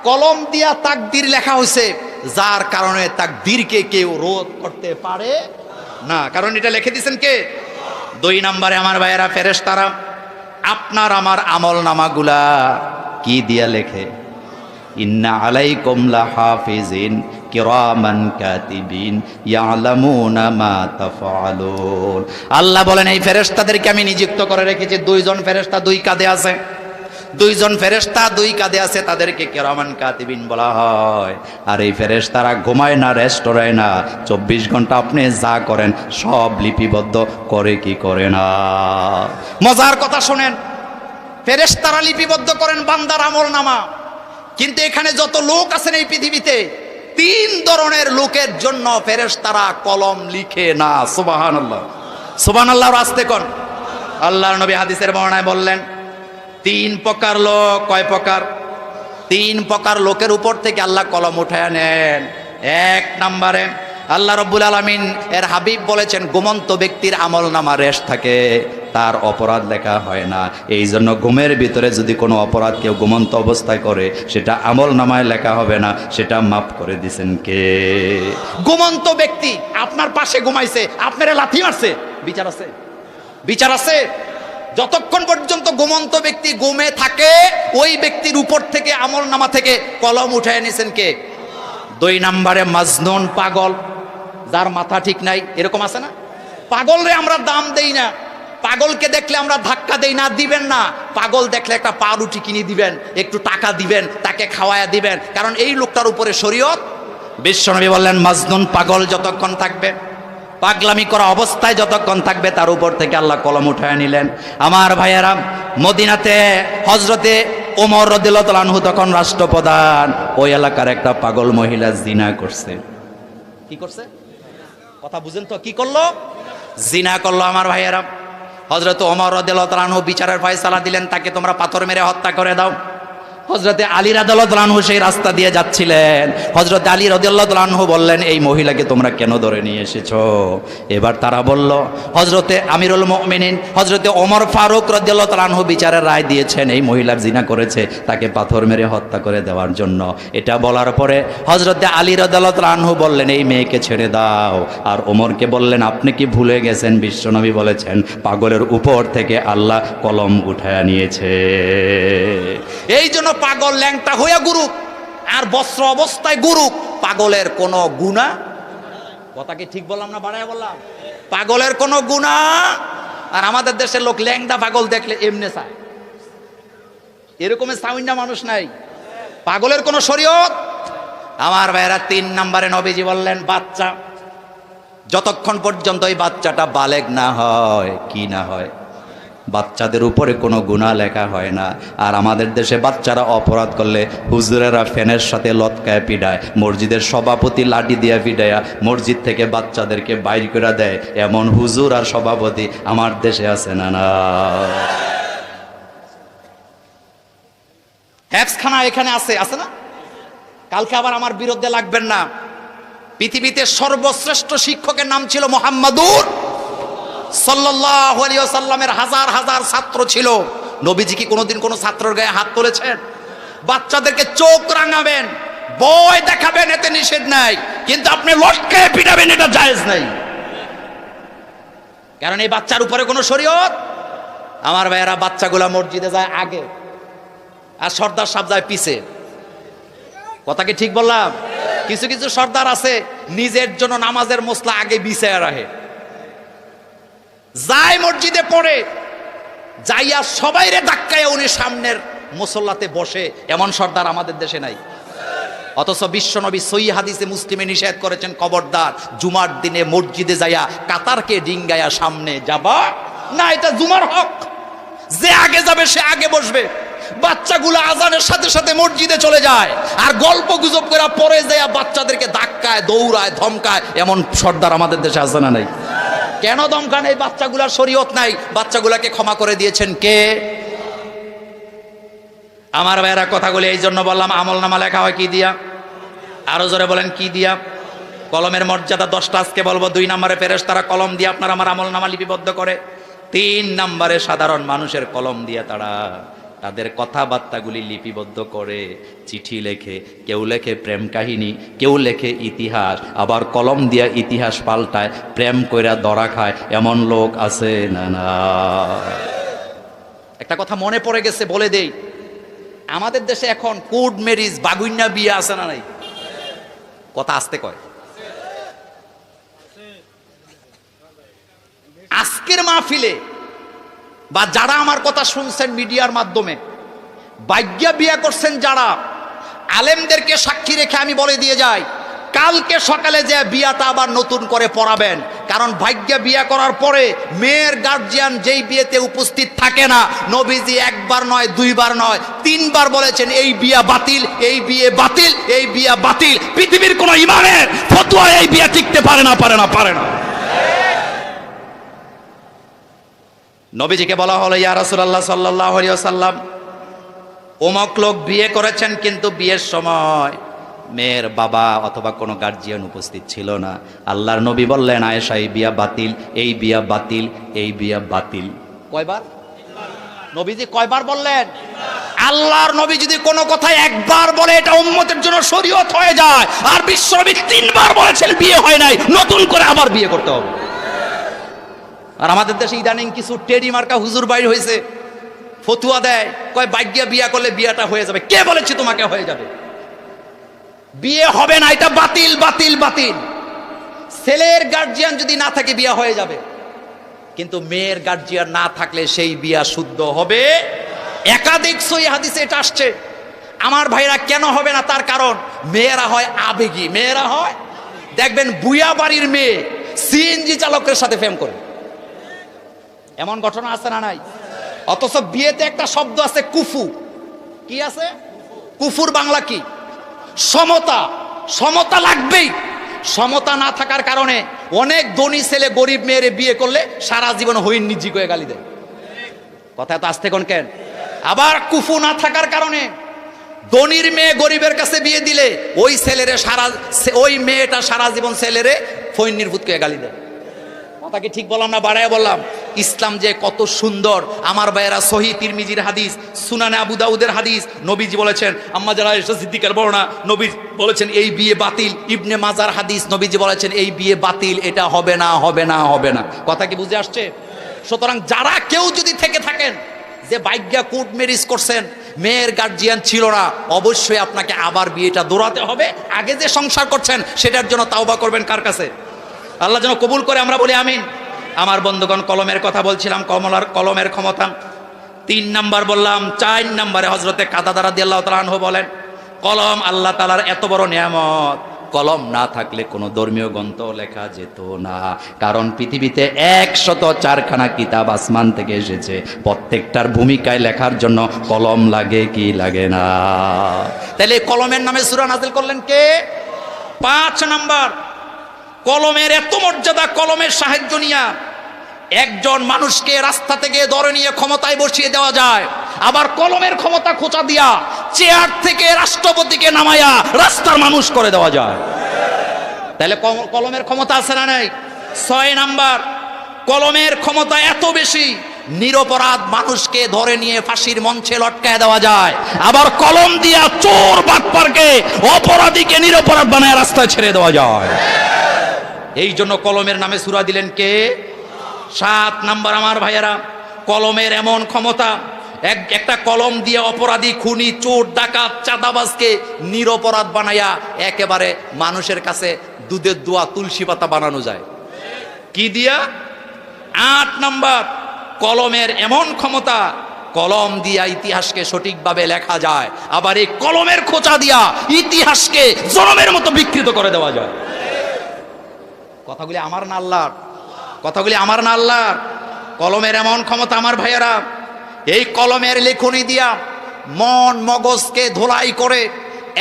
কলম দিয়া তাকদীর লেখা হয়েছে, যার কারণে তাকদীরকে কেউ রোধ করতে পারে না, কারণ এটা লিখে দিয়েছেন কে? দুই নম্বরে আমার ভাইয়েরা, ফেরেশতারা আপনার আমার আমল নামাগুলা কি দিয়া লেখে? ইন্না আলাইকুম লাহাফিজিন কিরামান কাতিবিন ইয়ালামুনা মা তাফআলুন। আল্লাহ বলেন, এই ফেরেশতাদেরকে আমি নিযুক্ত করে রেখেছি। দুইজন ফেরেশতা দুই কাঁধে আছে, দুইজন ফেরেশতা দুই কাঁধে আছে, তাদেরকে কিরামান কাতিবিন বলা হয়। আর এই ফেরেশতারা ঘুমায় না, রেস্ট করে না, 24 ঘন্টা আপনি যা করেন সব লিপিবদ্ধ করে, কি করে না? মজার কথা শোনেন, ফেরেশতারা লিপিবদ্ধ করেন বান্দার আমল নামা, কিন্তু এখানে যত লোক আছেন এই পৃথিবীতে, 3 ধরনের লোকের জন্য ফেরেশতারা কলম লিখে না। সুবহানাল্লাহ, সুবহানাল্লাহ, আস্তে কোন। আল্লাহর নবী হাদিসের বর্ণনায় বললেন, 3 প্রকার লোক। কয় প্রকার? 3 প্রকার লোকের উপর থেকে আল্লাহ কলম উঠায় নেন। এক নম্বরে আল্লাহ রাব্বুল আলামিন এর হাবিব বলেছেন, ঘুমন্ত ব্যক্তির আমল নামা রেশ থাকে, তার অপরাধ লেখা হয় না। এই জন্য ঘুমের ভিতরে যদি কোনো অপরাধ কেউ ঘুমন্ত অবস্থায় করে, সেটা আমল নামায় লেখা হবে না, সেটা মাফ করে দিছেন কে? ঘুমন্ত ব্যক্তি আপনার পাশে ঘুমাইছে, আপনারে লাথি মারছে, বিচার আছে? বিচার আছে? যতক্ষণ পর্যন্ত ঘুমন্ত ব্যক্তি ঘুমে থাকে, ওই ব্যক্তির উপর থেকে আমল নামা থেকে কলম উঠায় নিছেন কে? 2 নম্বরে মাজনুন, পাগল, যার মাথা ঠিক নাই, এরকম আছে না? পাগলরে আমরা দাম দেই না, পাগলকে দেখলে আমরা ধাক্কা দেই না, দিবেন না। পাগল দেখলে একটা পাউরুটি কিনে দিবেন, একটু টাকা দিবেন, তাকে খাওয়ায়া দিবেন, কারণ এই লোকটার উপরে শরীয়ত। বিশ্বনবী বললেন, মাজনুন, পাগল যতক্ষণ থাকবে, পাগলামি করা অবস্থায় যতক্ষণ থাকবে, তার উপর থেকে আল্লাহ কলম উঠায় নিলেন। আমার ভাইয়েরা, মদিনাতে হযরতে ওমর রাদিয়াল্লাহু তাআলা আনহু তখন রাষ্ট্রপ্রধান, ওই এলাকার একটা পাগল মহিলা জিনা করছে। কি করছে? কথা বুঝেন তো? কি করলো? জিনা করলো। আমার ভাইয়েরা, হযরত ওমর রাদিয়াল্লাহু তাআলা আনহু বিচারের ফয়সালা দিলেন, তাকে তোমরা পাথর মেরে হত্যা করে দাও। হযরতে আলী রাদিয়াল্লাহু আনহু সেই রাস্তা দিয়ে যাচ্ছিলেন। হযরতে আলী রাদিয়াল্লাহু আনহু বললেন, এই মহিলাকে তোমরা কেন ধরে নিয়ে এসেছো? এবার তারা বলল, হযরতে আমিরুল মুমিনিন হযরতে ওমর ফারুক রাদিয়াল্লাহু আনহু বিচারের রায় দিয়েছেন এই মহিলার জিনা করেছে, তাকে পাথর মেরে হত্যা করে দেওয়ার জন্য। এটা বলার পরে হযরতে আলী রাদিয়াল্লাহু আনহু বললেন, এই মেয়েকে ছেড়ে দাও। আর ওমরকে বললেন, আপনি কি ভুলে গেছেন বিশ্বনবী বলেছেন পাগলের উপর থেকে আল্লাহ কলম উঠায়া নিয়েছে। এই জন্য পাগল ল্যাংটা হইয়া গুরুক আর বস্ত্র অবস্থায় গুরুক, পাগলের কোনো গুনাহ, কথা কি ঠিক বললাম না বাড়ায় বললাম? পাগলের কোনো গুনাহ। আর আমাদের দেশের লোক ল্যাংটা পাগল দেখলে এমনে চায়, এরকমের সাউন্ডা মানুষ নাই। পাগলের কোনো শরীয়ত। আমার ভাইয়েরা, 3 নম্বরে নবীজি বললেন বাচ্চা, যতক্ষণ পর্যন্ত এই বাচ্চাটা বালেগ না হয়, কি না হয়, বাচ্চাদের উপরে কোনো গুনাহ লেখা হয় না। আর আমাদের দেশে বাচ্চারা অপরাধ করলে হুজুরেরা ফ্যানের সাথে লটকায় পিডায়, মসজিদের সভাপতি লাঠি দিয়া পিডায়া মসজিদ থেকে বাচ্চাদেরকে বাইর করে দেয়। এমন হুজুর আর সভাপতি আমার দেশে আছে না? না, হ্যাপসখানা এখানে আছে, আছে না? কালকে আবার আমার বিরুদ্ধে লাগবেন না। পৃথিবীতে সর্বশ্রেষ্ঠ শিক্ষকের নাম ছিল মুহাম্মাদুর সাল্লাল্লাহু আলাইহি ওয়াসাল্লামের হাজার হাজার ছাত্র ছিল। নবীজি কি কোনোদিন কোনো ছাত্রের গায়ে হাত তুলেছেন? বাচ্চাদেরকে চোখ রাঙাবেন, ভয় দেখাবেন, এতে নিষেধ নাই, কিন্তু আপনি লটকায় পিটাবেন, এটা জায়েজ নাই। কারণ এই বাচ্চার উপরে কোনো শরীয়ত। আমার ভাইয়েরা, বাচ্চাগুলা মসজিদে যায় আগে আর সর্দার সাহেব যায় পিছে। কথা কি ঠিক বললাম? কিছু কিছু সর্দার আছে নিজের জন্য নামাজের মসলা আগে বিছায়া রাখে, যায় মসজিদে পড়ে, যাইয়া সবাইরে ধাক্কায় উনি সামনের মুসল্লাতে বসে। এমন সর্দার আমাদের দেশে নাই। অথচ বিশ্বনবী সহিহ হাদিসে মুসলিমে নিষেধ করেছেন, খবরদার জুমার দিনে মসজিদে যাইয়া কাতারকে ডিঙ্গাইয়া সামনে যাবা না, এটা জুমার হক। যে আগে যাবে সে আগে বসবে। বাচ্চাগুলো আজানের সাথে সাথে মসজিদে চলে যায় আর গল্প গুজব করে পরে যায় বাচ্চাদেরকে ধাক্কায়, দৌড়ায়, ধমকায়। এমন সর্দার আমাদের দেশে আছে না নাই? কেন ধমকান? এই বাচ্চাগুলার শরীয়ত নাই। বাচ্চাগুলাকে ক্ষমা করে দিয়েছেন কে? আমার ভাইয়েরা, কথাগুলো এই জন্য বললাম, আমল নামা লেখা হয় কি দিয়া? আরো জোরে বলেন, কি দিয়া? কলমের মর্যাদা 10টা আজকে বলবো। 2 নম্বরে ফেরেশতারা কলম দিয়ে আপনার আমার আমল নামা লিপিবদ্ধ করে। 3 নম্বরে সাধারণ মানুষের কলম দিয়ে তারা তাদের কথাবার্তাগুলি লিপিবদ্ধ করে, চিঠি লেখে। কেউ লেখে প্রেম কাহিনী, কেউ লেখে ইতিহাস, আবার কলম দিয়া ইতিহাস পাল্টায়, প্রেম কইরা ধরা খায়। এমন লোক আছে না? না। একটা কথা মনে পড়ে গেছে, বলে দেই। আমাদের দেশে এখন কোর্ট ম্যারেজ, বাগুইন্যা বিয়ে আছে না নাই? কথা আসতে কয়। আজকের মাহফিলে বা যারা আমার কথা শুনছেন মিডিয়ার মাধ্যমে, ভাগ্যা বিয়া করছেন যারা, আলেমদেরকে সাক্ষী রেখে আমি বলে দিয়ে যাই, কালকে সকালে যে বিয়াটা আবার নতুন করে পড়াবেন। কারণ ভাগ্যা বিয়া করার পরে মেয়ের গার্জিয়ান যেই বিয়েতে উপস্থিত থাকে না, নবীজি 1 বার নয়, 2 বার নয়, 3 বার বলেছেন এই বিয়া বাতিল, এই বিয়ে বাতিল, এই বিয়া বাতিল। পৃথিবীর কোন ইমামের ফতোয়া এই বিয়া টিকতে পারে না, পারে না, পারে না। নবীজিকে বলা হলো, ইয়া রাসূলুল্লাহ সাল্লাল্লাহু আলাইহি ওয়াসাল্লাম, অমুক লোক বিয়ে করেছেন, কিন্তু বিয়ের সময় মেয়ের বাবা অথবা কোনো গার্জিয়ান উপস্থিত ছিল না। আল্লাহর নবী বললেন, আয়েশা, এই বিয়া বাতিল, এই বিয়া বাতিল, এই বিয়া বাতিল। কয়বার? নবীজি কয়বার বললেন? আল্লাহর নবী যদি কোনো কথা 1 বার বলে, এটা উম্মতের জন্য শরীয়ত হয়ে যায়। আর বিশ্বনবী 3 বার বলেছেন বিয়ে হয় নাই, নতুন করে আবার বিয়ে করতে হবে। আর আমাদের দেশে ইদানিং কিছু টেডি মার্কা হুজুর বাইর হয়েছে, ফতুয়া দেয়, কয় ভাগ্যা বিয়া করলে বিয়াটা হয়ে যাবে। কে বলেছে তোমাকে হয়ে যাবে? বিয়ে হবে না, এটা বাতিল, বাতিল, বাতিল। ছেলের গার্জিয়ান যদি না থাকে বিয়া হয়ে যাবে, কিন্তু মেয়ের গার্জিয়ান না থাকলে সেই বিয়া শুদ্ধ হবে। একাধিক সহিহ হাদিসে এটা আসছে। আমার ভাইরা, কেন হবে না? তার কারণ মেয়েরা হয় আবেগী, মেয়েরা হয়, দেখবেন বুয়া বাড়ির মেয়ে সিএনজি চালকের সাথে প্রেম করে। এমন ঘটনা আছে না নাই? অথচ বিয়েতে একটা শব্দ আছে কুফু। কি আছে? কুফুর বাংলা কি? সমতা। সমতা লাগবেই। সমতা না থাকার কারণে অনেক ধনী ছেলে গরিব মেয়েরে বিয়ে করলে সারা জীবন হইন নিজি করে গালি দেয়। কথা তো আসতে কোন কেন? আবার কুফু না থাকার কারণে ধনীর মেয়ে গরিবের কাছে বিয়ে দিলে ওই মেয়েটা সারা জীবন ছেলেরে ফৈন্নির ভূত কে গালি দেয়। কথা কি ঠিক বললাম না বাড়ায় বললাম? ইসলাম যে কত সুন্দর আমার ভাইয়েরা, সহিহ তিরমিজির হাদিস, সুনানে আবু দাউদের হাদিস, নবীজি বলেছেন, আম্মা যারা আয়েশা সিদ্দিকার বর্ণনা, নবী বলেছেন এই বিয়ে বাতিল। ইবনে মাজার হাদিস, নবীজি বলেছেন এই বিয়ে বাতিল, এটা হবে না, হবে না, হবে না। কথা কি বুঝে আসছে? সুতরাং যারা কেউ যদি থেকে থাকেন যে ভাগ্যা কোর্ট ম্যারেজ করছেন, মেয়ের গার্জিয়ান ছিল না, অবশ্যই আপনাকে আবার বিয়েটা দৌড়াতে হবে। আগে যে সংসার করছেন সেটার জন্য তাওবা করবেন কার কাছে? আল্লাহ যেন কবুল করে, আমরা বলি আমিন। আমার বন্ধুগণ, কলমের কথা বলছিলাম, কলমের ক্ষমতা। 3 নাম্বার বললাম। 4 নাম্বারে হযরতে কাতাদা রাদিয়াল্লাহু তাআলা আনহু বলেন, কলম আল্লাহ তাআলার এত বড় নিয়ামত, কলম না থাকলে কোনো ধর্মীয় গ্রন্থ লেখা যেত না। কারণ পৃথিবীতে 104খানা কিতাব আসমান থেকে এসেছে, প্রত্যেকটার ভূমিকায় লেখার জন্য কলম লাগে কি লাগে না? তাহলে কলমের নামে সূরা নাযিল করলেন কে? 5 নাম্বার, কলমের এত মর্যাদা, কলমের সাহায্য নিয়ে একজন মানুষকে রাস্তা থেকে ধরে নিয়ে ক্ষমতায় বসিয়ে দেওয়া যায়, আবার কলমের ক্ষমতা খোঁচা দিয়া চেয়ার থেকে রাষ্ট্রপতিকে নামায়া রাস্তার মানুষ করে দেওয়া যায়। তাহলে কলমের ক্ষমতা আছে না নাই? 6 নাম্বার, কলমের ক্ষমতা এত বেশি, নিরপরাধ মানুষকে ধরে নিয়ে ফাঁসির মঞ্চে লটকায় দেওয়া যায়, আবার কলম দিয়া চোর বাটপারকে, অপরাধীকে নিরপরাধ বানায় রাস্তায় ছেড়ে দেওয়া যায়। এই জন্য কলমের নামে সূরা দিলেন কে? 7 নাম্বার আমার ভাইয়েরা, কলমের এমন ক্ষমতা, একটা কলম দিয়ে অপরাধী, খুনি, চোর, ডাকাত, চাঁদাবাজকে নিরপরাধ বানায়া একেবারে মানুষের কাছে দুধের দোয়া, তুলসী পাতা বানানো যায়। কি দিয়া? 8 নাম্বার, কলমের এমন ক্ষমতা, কলম দিয়া ইতিহাসকে সঠিকভাবে লেখা যায়, আবার এই কলমের খোঁচা দিয়া ইতিহাসকে জনমের মতো বিকৃত করে দেওয়া যায়। কথাগুলি আমার না আল্লাহর? কথাগুলি আমার না আল্লাহর? কলমের এমন ক্ষমতা আমার ভাইয়েরা, এই কলমের লেখনী দিয়া মন মগজকে ধোলাই করে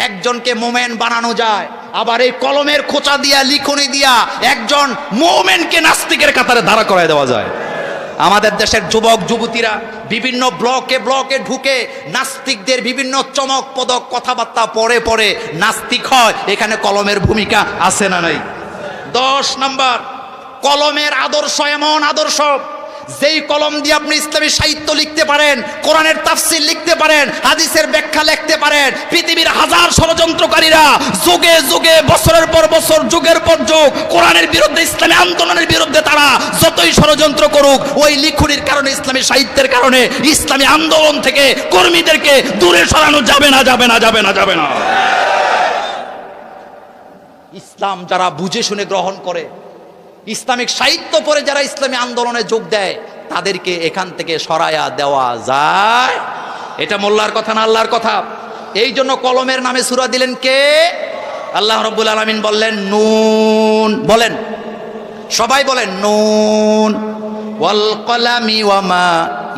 একজনকে মোমেন বানানো যায়, আবার এই কলমের খোঁচা দিয়া, লিখনি দিয়া একজন মোমেনকে নাস্তিকের কাতারে দাঁড়া করায় দেওয়া যায়। আমাদের দেশের যুবক যুবতীরা বিভিন্ন ব্লকে ঢুকে নাস্তিকদের বিভিন্ন চমক পদক কথাবার্তা পড়ে পড়ে নাস্তিক হয়। এখানে কলমের ভূমিকা আছে না নাই? 10 নাম্বার, কলমের আদর্শ এমন আদর্শ, যেই কলম দিয়ে আপনি ইসলামী সাহিত্য লিখতে পারেন, কোরআনের তাফসীর লিখতে পারেন, হাদিসের ব্যাখ্যা লিখতে পারেন। পৃথিবীর হাজার ষড়যন্ত্রকারীরা যুগে যুগে, বছরের পর বছর, যুগের পর যুগ কোরআনের বিরুদ্ধে, ইসলামী আন্দোলনের বিরুদ্ধে তারা যতই ষড়যন্ত্র করুক, ওই লিখনির কারণে, ইসলামী সাহিত্যের কারণে ইসলামী আন্দোলন থেকে কর্মীদেরকে দূরে সরানো যাবে না, যাবে না, যাবে না, যাবে না। ইসলাম যারা বুঝে শুনে গ্রহণ করে, ইসলামিক সাহিত্য পড়ে যারা ইসলামী আন্দোলনে যোগ দেয়, তাদেরকে এখান থেকে সরায়া দেওয়া যায়। এটা মোল্লার কথা না আল্লাহর কথা? এই জন্য কলমের নামে সূরা দিলেন কে? আল্লাহ রাব্বুল আলামিন বললেন নুন। বলেন, সবাই বলেন নুন ওয়াল কলামি ওয়া মা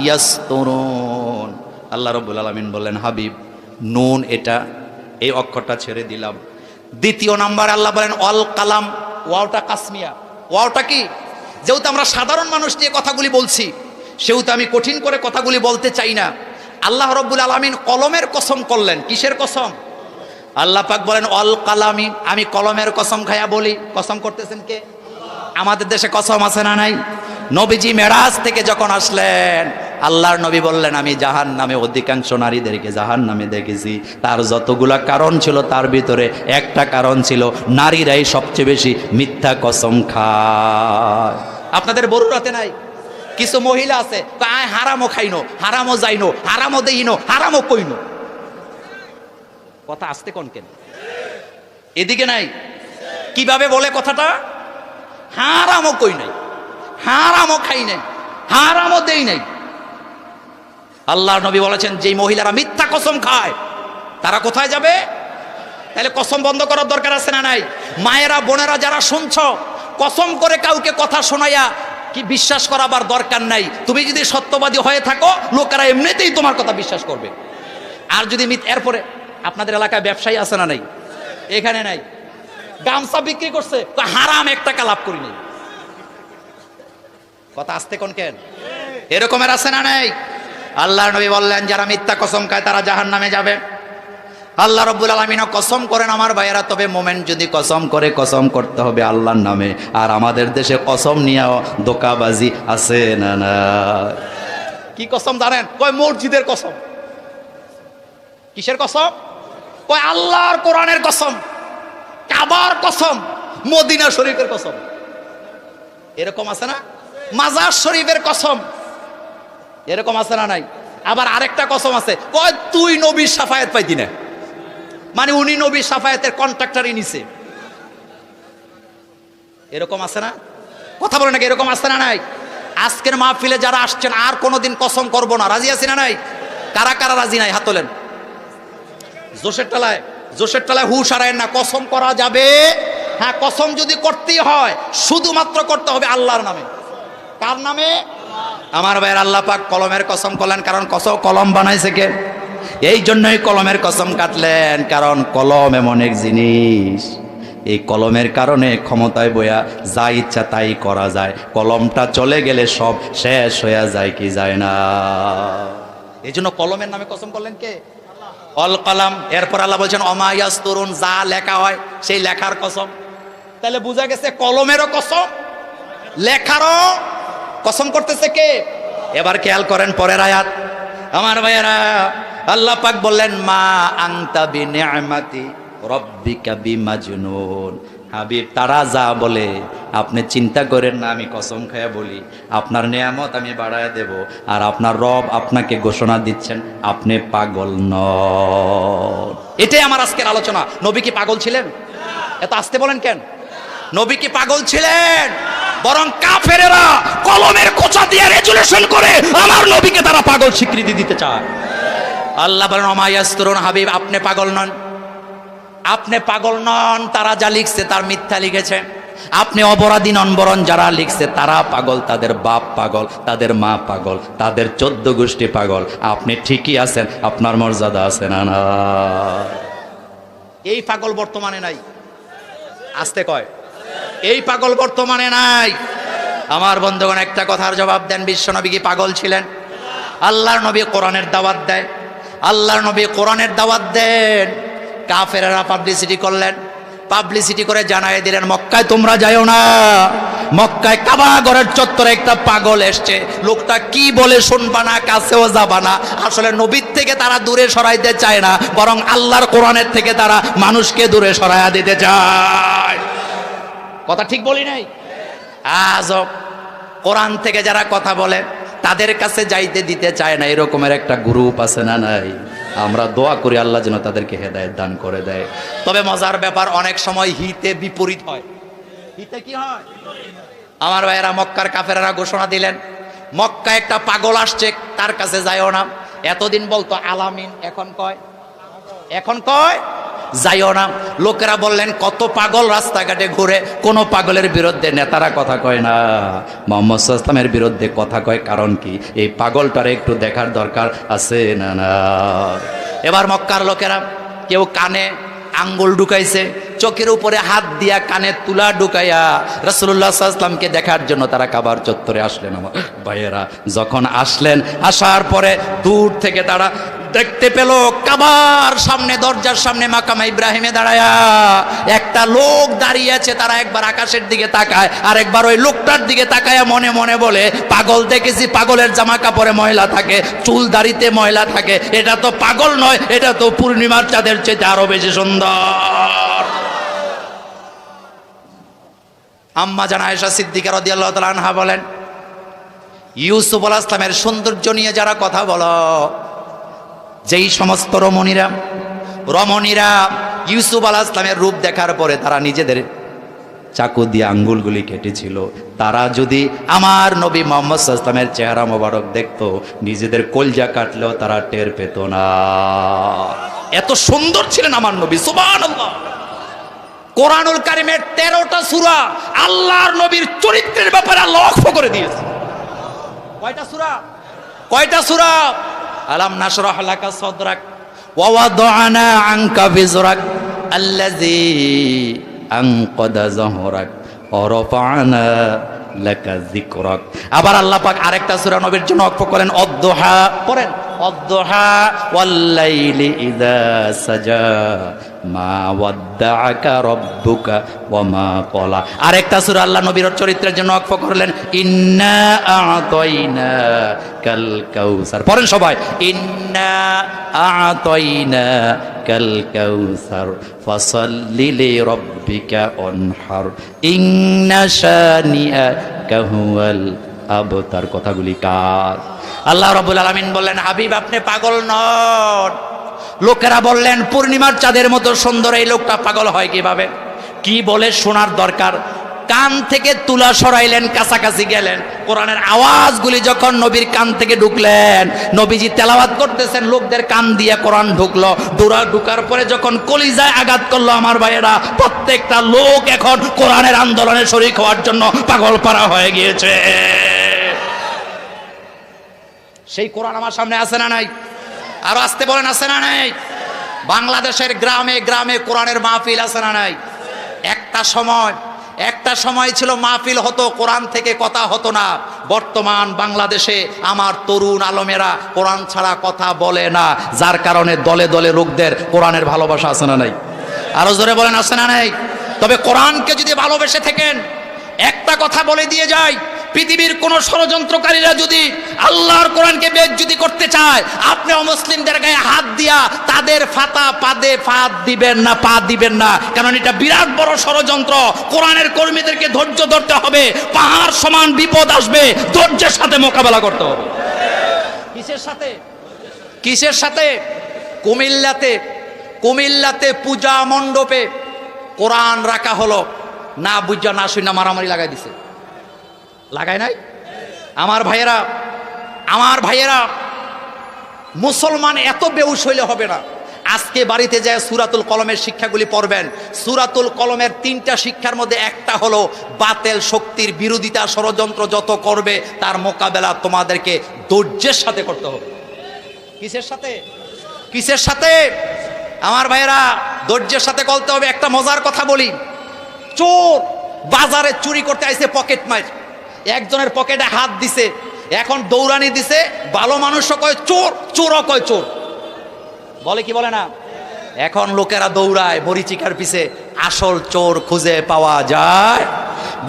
ইয়াসতুরুন। আল্লাহ রাব্বুল আলামিন বললেন, হাবিব নুন, এটা এই অক্ষরটা ছেড়ে দিলাম। 2 নাম্বার আল্লাহ বলেন ওয়াল কালাম, ওয়াওটা কাসমিয়া। ওয়াওটা কি? যেহেতু আমরা সাধারণ মানুষ নিয়ে কথাগুলি বলছি, সেহেতু আমি কঠিন করে কথাগুলি বলতে চাই না। আল্লাহ রাব্বুল আলামিন কলমের কসম করলেন। কিসের কসম? আল্লাহ পাক বলেন ওয়াল কালামি, আমি কলমের কসম খায়া বলি। কসম করতেছেন কে? আমাদের দেশে কসম আছে না নাই? নবীজি মেরাজ থেকে যখন আসলেন, আল্লাহর নবী বললেন, আমি জাহান্নামে অধিকাংশ নারীদেরকে জাহান্নামে দেখেছি। তার যতগুলা কারণ ছিল, তার ভিতরে একটা কারণ ছিল, নারীরাই সবচেয়ে বেশি মিথ্যা কসম খায়। আপনাদের বরুরাতে নাই? কিছু মহিলা আছে, আয় হারামও খাইনো, হারামও যাইনো, হারামও দেইনো, হারামও কইনো। কথা আসতে কোন কেন? এদিকে নাই? কিভাবে বলে কথাটা? হারামও কই নাই, হারামও খাই নাই, হারামও দেই নাই। আল্লাহর নবী বলেছেন, যেই মহিলারা মিথ্যা কসম খায় তারা কোথায় যাবে? তাহলে কসম বন্ধ করার দরকার আছে না নাই? মায়েরা, বোনেরা যারা শুনছ, কসম করে কাউকে কথা শোনাইয়া কি বিশ্বাস করাবার দরকার নাই। তুমি যদি সত্যবাদী হয়ে থাকো, লোকেরা এমনিতেই তোমার কথা বিশ্বাস করবে। আর যদি এরপরে আপনাদের এলাকায় ব্যবসায়ী আছে না নাই? এখানে নাই, গামছা বিক্রি করছে, তো হারাম 1 টাকা লাভ করি নাই। কথা আসতে কোন কেন? এরকমের আছে না নাই? আল্লাহর নবী বললেন, যারা মিথ্যা কসম খায় তারা জাহান্নামে যাবে। আল্লাহ রাব্বুল আলামিনও কসম করেন আমার ভাইয়েরা, তবে মোমেন যদি কসম করে কসম করতে হবে আল্লাহর নামে। আর আমাদের দেশে কসম নিয়েও দোকাবাজি আছে না না? কি কসম জানেন? কয় মসজিদের কসম। কিসের কসম? কয় আল্লাহর কোরআনের কসম, কাবার কসম, মদিনা শরীফের কসম। এরকম আছে না? মাজার শরীফের কসম, এরকম আছে না নাই? আবার আরেকটা কসম আছে, কয় তুই নবীর শাফায়াত পাইতি না, মানে উনি নবীর শাফায়াতের কন্ট্রাক্টরই নিছে। এরকম আছে না? কথা বলে নাকি? এরকম আছে না নাই? আজকের মাহফিলে যারা আসছেন আর কোনোদিন কসম করব না, রাজি আছি না নাই? কারা কারা রাজি নাই হাত তোলেন। জোশের টালায় হুশ হারায়েন না, কসম করা যাবে। হ্যাঁ, কসম যদি করতেই হয় শুধুমাত্র করতে হবে আল্লাহর নামে। কার নামে? আমার ভাইয়ের, আল্লাহ পাক কলমের কসম করলেন, কারণ কলম বানাইছে কে? এই জন্যই কলমের কসম কাটলেন, কারণ কলম এমন এক জিনিস, এই কলমের কারণে ক্ষমতায় বইয়া যা ইচ্ছা তাই করা যায়। কলমটা চলে গেলে সব শেষ হয়ে যায় কি যায় না? এই জন্য কলমের নামে কসম করলেন কে? All column. এরপর আল্লাহ বলছেন অমা ইয়াসতুরুন, যা লেখা হয় সেই লেখার কসম। তাহলে বোঝা গেছে কলমেরও কসম, লেখারও কসম করতেছে কে? এবার খেয়াল করেন পরের আয়াত। আমার ভাইয়েরা, আল্লাহ পাক বললেন মা আনতা বিনিআমাতি রব্বিকা বিমাজনুন। হাবিব, তারা যা বলে আপনি চিন্তা করেন না, আমি কসম খেয়ে বলি আপনার নেয়ামত আমি বাড়ায় দেব। আর আপনার রব আপনাকে ঘোষণা দিচ্ছেন আপনি পাগল নন। এটাই আমার আজকের আলোচনা। নবী কি পাগল ছিলেন? এত আসতে বলেন কেন? নবী কি পাগল ছিলেন? বরং কাফেরেরা কলমের কোচা দিয়ে রেজুলেশন করে আমার নবীকে তারা পাগল স্বীকৃতি দিতে চায়। আল্লাহ বলেন ওমা ইয়াসতুরুন, হাবিব আপনি পাগল নন, আপনি পাগল নন। তারা যা লিখছে তার মিথ্যা লিখেছে। আপনি অপরাধী নন, বরং যারা লিখছে তারা পাগল, তাদের বাপ পাগল, তাদের মা পাগল, তাদের 14 গোষ্ঠী পাগল। আপনি ঠিকই আছেন, আপনার মর্যাদা আছে না না? এই পাগল বর্তমানে নাই। আসতে কয়, এই পাগল বর্তমানে নাই। আমার বন্ধুগণ, একটা কথার জবাব দেন, বিশ্বনবী কি পাগল ছিলেন? আল্লাহর নবী কোরআনের দাওয়াত দেয়, আল্লাহর নবী কোরআনের দাওয়াত দেন। কাফেরেরা পাবলিসিটি করলেন, পাবলিসিটি করে জানাই দিলেন মক্কায় তোমরা যাইও না, মক্কায় কাবা ঘরের চত্বরে একটা পাগল এসছে, লোকটা কি বলে শুনবা না, কাছেও যাবা না। আসলে নবীর থেকে তারা দূরে সরাইতে চায় না, বরং আল্লাহর কোরআনের থেকে তারা মানুষকে দূরে সরাইয়া দিতে চায়। কথা ঠিক বলি নাই? আজব কোরআন থেকে যারা কথা বলে তাদের কাছে যাইতে দিতে চায় না, এরকমের একটা গ্রুপ আছে না নাই? আমরা দোয়া করি আল্লাহ যেন তাদেরকে হেদায়েত দান করে দেয়। তবে মজার ব্যাপার, অনেক সময় হিতে বিপরীত হয়। হিতে কি হয়? আমার ভাইয়েরা, মক্কার কাফেরেরা ঘোষণা দিলেন মক্কা একটা পাগল আসছে, তার কাছে যাইও না। এতদিন বলতো আলামিন, এখন কয় যাইও না। লোকেরা বললেন কত পাগল রাস্তাঘাটে ঘুরে, কোন পাগলের বিরুদ্ধে নেতারা কথা কয় না, মুহাম্মদ সাল্লাল্লাহু আলাইহি ওয়াসাল্লামের বিরুদ্ধে কথা কয়। কারণ কি? এই পাগলটারে একটু দেখার দরকার আছে না না? এবার মক্কার লোকেরা কেউ কানে আঙ্গুল ঢুকাইছে, চোখের উপরে হাত দিয়া কানে তুলা ঢুকাইয়া রাসূলুল্লাহ সাল্লাল্লাহু আলাইহি ওয়াসাল্লামকে দেখার জন্য তারা কাবার চত্বরে আসলেন। আমার ভাইয়েরা, যখন আসলেন, আসার পরে দূর থেকে তারা দেখতে পেল কাবার সামনে, দরজার সামনে মাকামে ইব্রাহিমে দাঁড়ায়া একটা লোক দাঁড়িয়ে আছে। তারা একবার আকাশের দিকে তাকায়, আর একবার ওই লোকটার দিকে তাকায় মনে মনে বলে পাগল দেখেছি, পাগলের জামা কাপড়ে ময়লা থাকে, চুল দাড়িতে ময়লা থাকে, এটা তো পাগল নয়, এটা তো পূর্ণিমার চাঁদের চেয়ে আরো বেশি সুন্দর। আম্মা জান আয়েশা সিদ্দিকা রাদিয়াল্লাহু তাআলা আনহা বলেন, ইউসুফ আলাইহিস সালামের সৌন্দর্য নিয়ে যারা কথা বলো, যেই সমস্ত রমণীরা ইউসুফ আলাইহিস সালামের রূপ দেখার পরে তারা নিজেদের চাকু দিয়ে আঙ্গুলগুলি কেটেছিল, তারা যদি আমার নবী মুহাম্মদ সাল্লাল্লাহু আলাইহি ওয়াসাল্লামের চেহারা মোবারক দেখতো, নিজেদের কলজা কাটলেও তারা টের পেত না। এত সুন্দর ছিলেন আমার নবী, সুবহানাল্লাহ। কোরআনুল কারীমের 13টা সূরা আল্লাহর নবীর চরিত্রের ব্যাপারে আল্লাহ ওয়াকফ করে দিয়েছে। কয়টা সূরা? আলাম নাশরাহ লাকা সাদরাক ওয়া ওয়াদানা আনকা বিজরাক আল্লাযী আনকাদা যহরাক ওয়া রাফা'না লাকা যিকরাক। আবার আল্লাহ পাক আরেকটা সূরা নবীর জন্য ওয়াকফ করেন, অদ-দুহা। পড়েন। ওয়াদ-দুহা ওয়াল-লাইলি ইযা সাজা মা ওয়াদ্দাআকা রাব্বুকা ওয়া মা ক্বালা। আরেকটা সূরা আল্লাহ নবীর চরিত্রের জন্য ওয়াকফ করলেন, ইন্না আ'তাইনাকাল কাউসার। পড়েন সবাই, ইন্না আ'তাইনাকাল কাউসার ফাসাল্লি লিরাব্বিকা ওয়ানহার ইন্না শানিআকা হুয়াল আবতার। কথাগুলি কার? আল্লাহ রাব্বুল আলামিন বললেন, হাবিব আপনি পাগল নন। লোকেরা বললেন, পূর্ণিমার চাঁদের মতো সুন্দর এই লোকটা পাগল হয় কিভাবে? কি বলে শোনার দরকার? কান থেকে তুলা সরাইলেন, কাছাকাছি গেলেন, কোরআনের আওয়াজগুলি যখন নবীর কান থেকে ঢুকলেন, নবীজি তেলাওয়াত করতেছেন, লোকদের কান দিয়ে কোরআন ঢুকলো। ঢুকার পরে যখন কলিজায় আঘাত করলো আমার ভাইয়েরা, প্রত্যেকটা লোক এখন কোরআনের আন্দোলনে শরীক হওয়ার জন্য পাগল পারা হয়ে গিয়েছে। সেই কোরআন আমার সামনে আছে না নাই? আরো আসতে বলেন, আছে না নাই? বাংলাদেশের গ্রামে গ্রামে কোরআনের মাহফিল আছে না নাই? একটা সময় ছিল মাহফিল হতো, কোরআন থেকে কথা হতো না। বর্তমান বাংলাদেশে আমার তরুণ আলমেরা কোরআন ছাড়া কথা বলে না, যার কারণে দলে দলে লোকদের কোরআনের ভালোবাসা আছে না নাই? আরো জোরে বলেন, আছে না নাই? তবে কোরআনকে যদি ভালোবেসে থাকেন, একটা কথা বলে দিয়ে যায়, পৃথিবীর কোন ষড়যন্ত্রকারীরা যদি আল্লাহর কোরআনকে বেইজ্জতি করতে চায়, আপনি অমুসলিমদের গায়ে হাত দিয়া তাদের পাদে পা দিবেন না, কারণ এটা বিরাট বড় ষড়যন্ত্র। কোরআনের কর্মীদেরকে ধৈর্য ধরতে হবে, পাহাড় সমান বিপদ আসবে, ধৈর্যের সাথে মোকাবেলা করতে হবে। কিসের সাথে? কুমিল্লাতে পূজা মণ্ডপে কোরআন রাখা হলো, না বুঝা না শুনে মারামারি লাগাই দিছে। লাগায় নাই? আমার ভাইয়েরা মুসলমান এত বেহুশ হইলে হবে না। আজকে বাড়িতে যায় সূরাতুল কলমের শিক্ষাগুলি পড়বেন। সূরাতুল কলমের 3টা শিক্ষার মধ্যে একটা হলো বাতেল শক্তির বিরোধিতা, ষড়যন্ত্র যত করবে তার মোকাবেলা তোমাদেরকে ধৈর্যের সাথে করতে হবে। কিসের সাথে? আমার ভাইয়েরা ধৈর্যের সাথে করতে হবে। একটা মজার কথা বলি, চোর বাজারে চুরি করতে আইছে, পকেট মার, একজনের পকেটে হাত দিছে, এখন দৌড়ানি দিছে, ভালো মানুষও কয় চোর, চোরও কয় চোর, বলে কি বলে না? এখন লোকেরা দৌড়ায় মরিচিকার পিছে, আসল চোর খুঁজে পাওয়া যায়।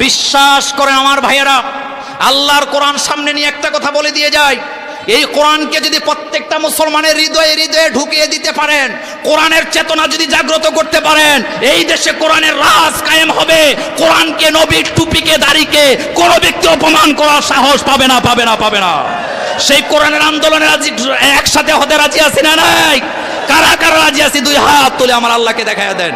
বিশ্বাস করেন আমার ভাইয়েরা, আল্লাহর কোরআন সামনে নিয়ে একটা কথা বলে দিয়ে যায়, এই কোরআনকে যদি প্রত্যেকটা মুসলমানের হৃদয়ে ঢুকিয়ে দিতে পারেন, কোরআনের চেতনা যদি জাগ্রত করতে পারেন, এই দেশে কোরআনের রাজ কায়েম হবে। কোরআনকে, নবীর টুপিকে, দাড়িকে কোনো ব্যক্তি অপমান করার সাহস পাবে না। সেই কোরআনের আন্দোলনে একসাথে হতে রাজি আছি না নাই? কারা কারা রাজি আছি? 2 হাত তুলে আমার আল্লাহকে দেখায়া দেন।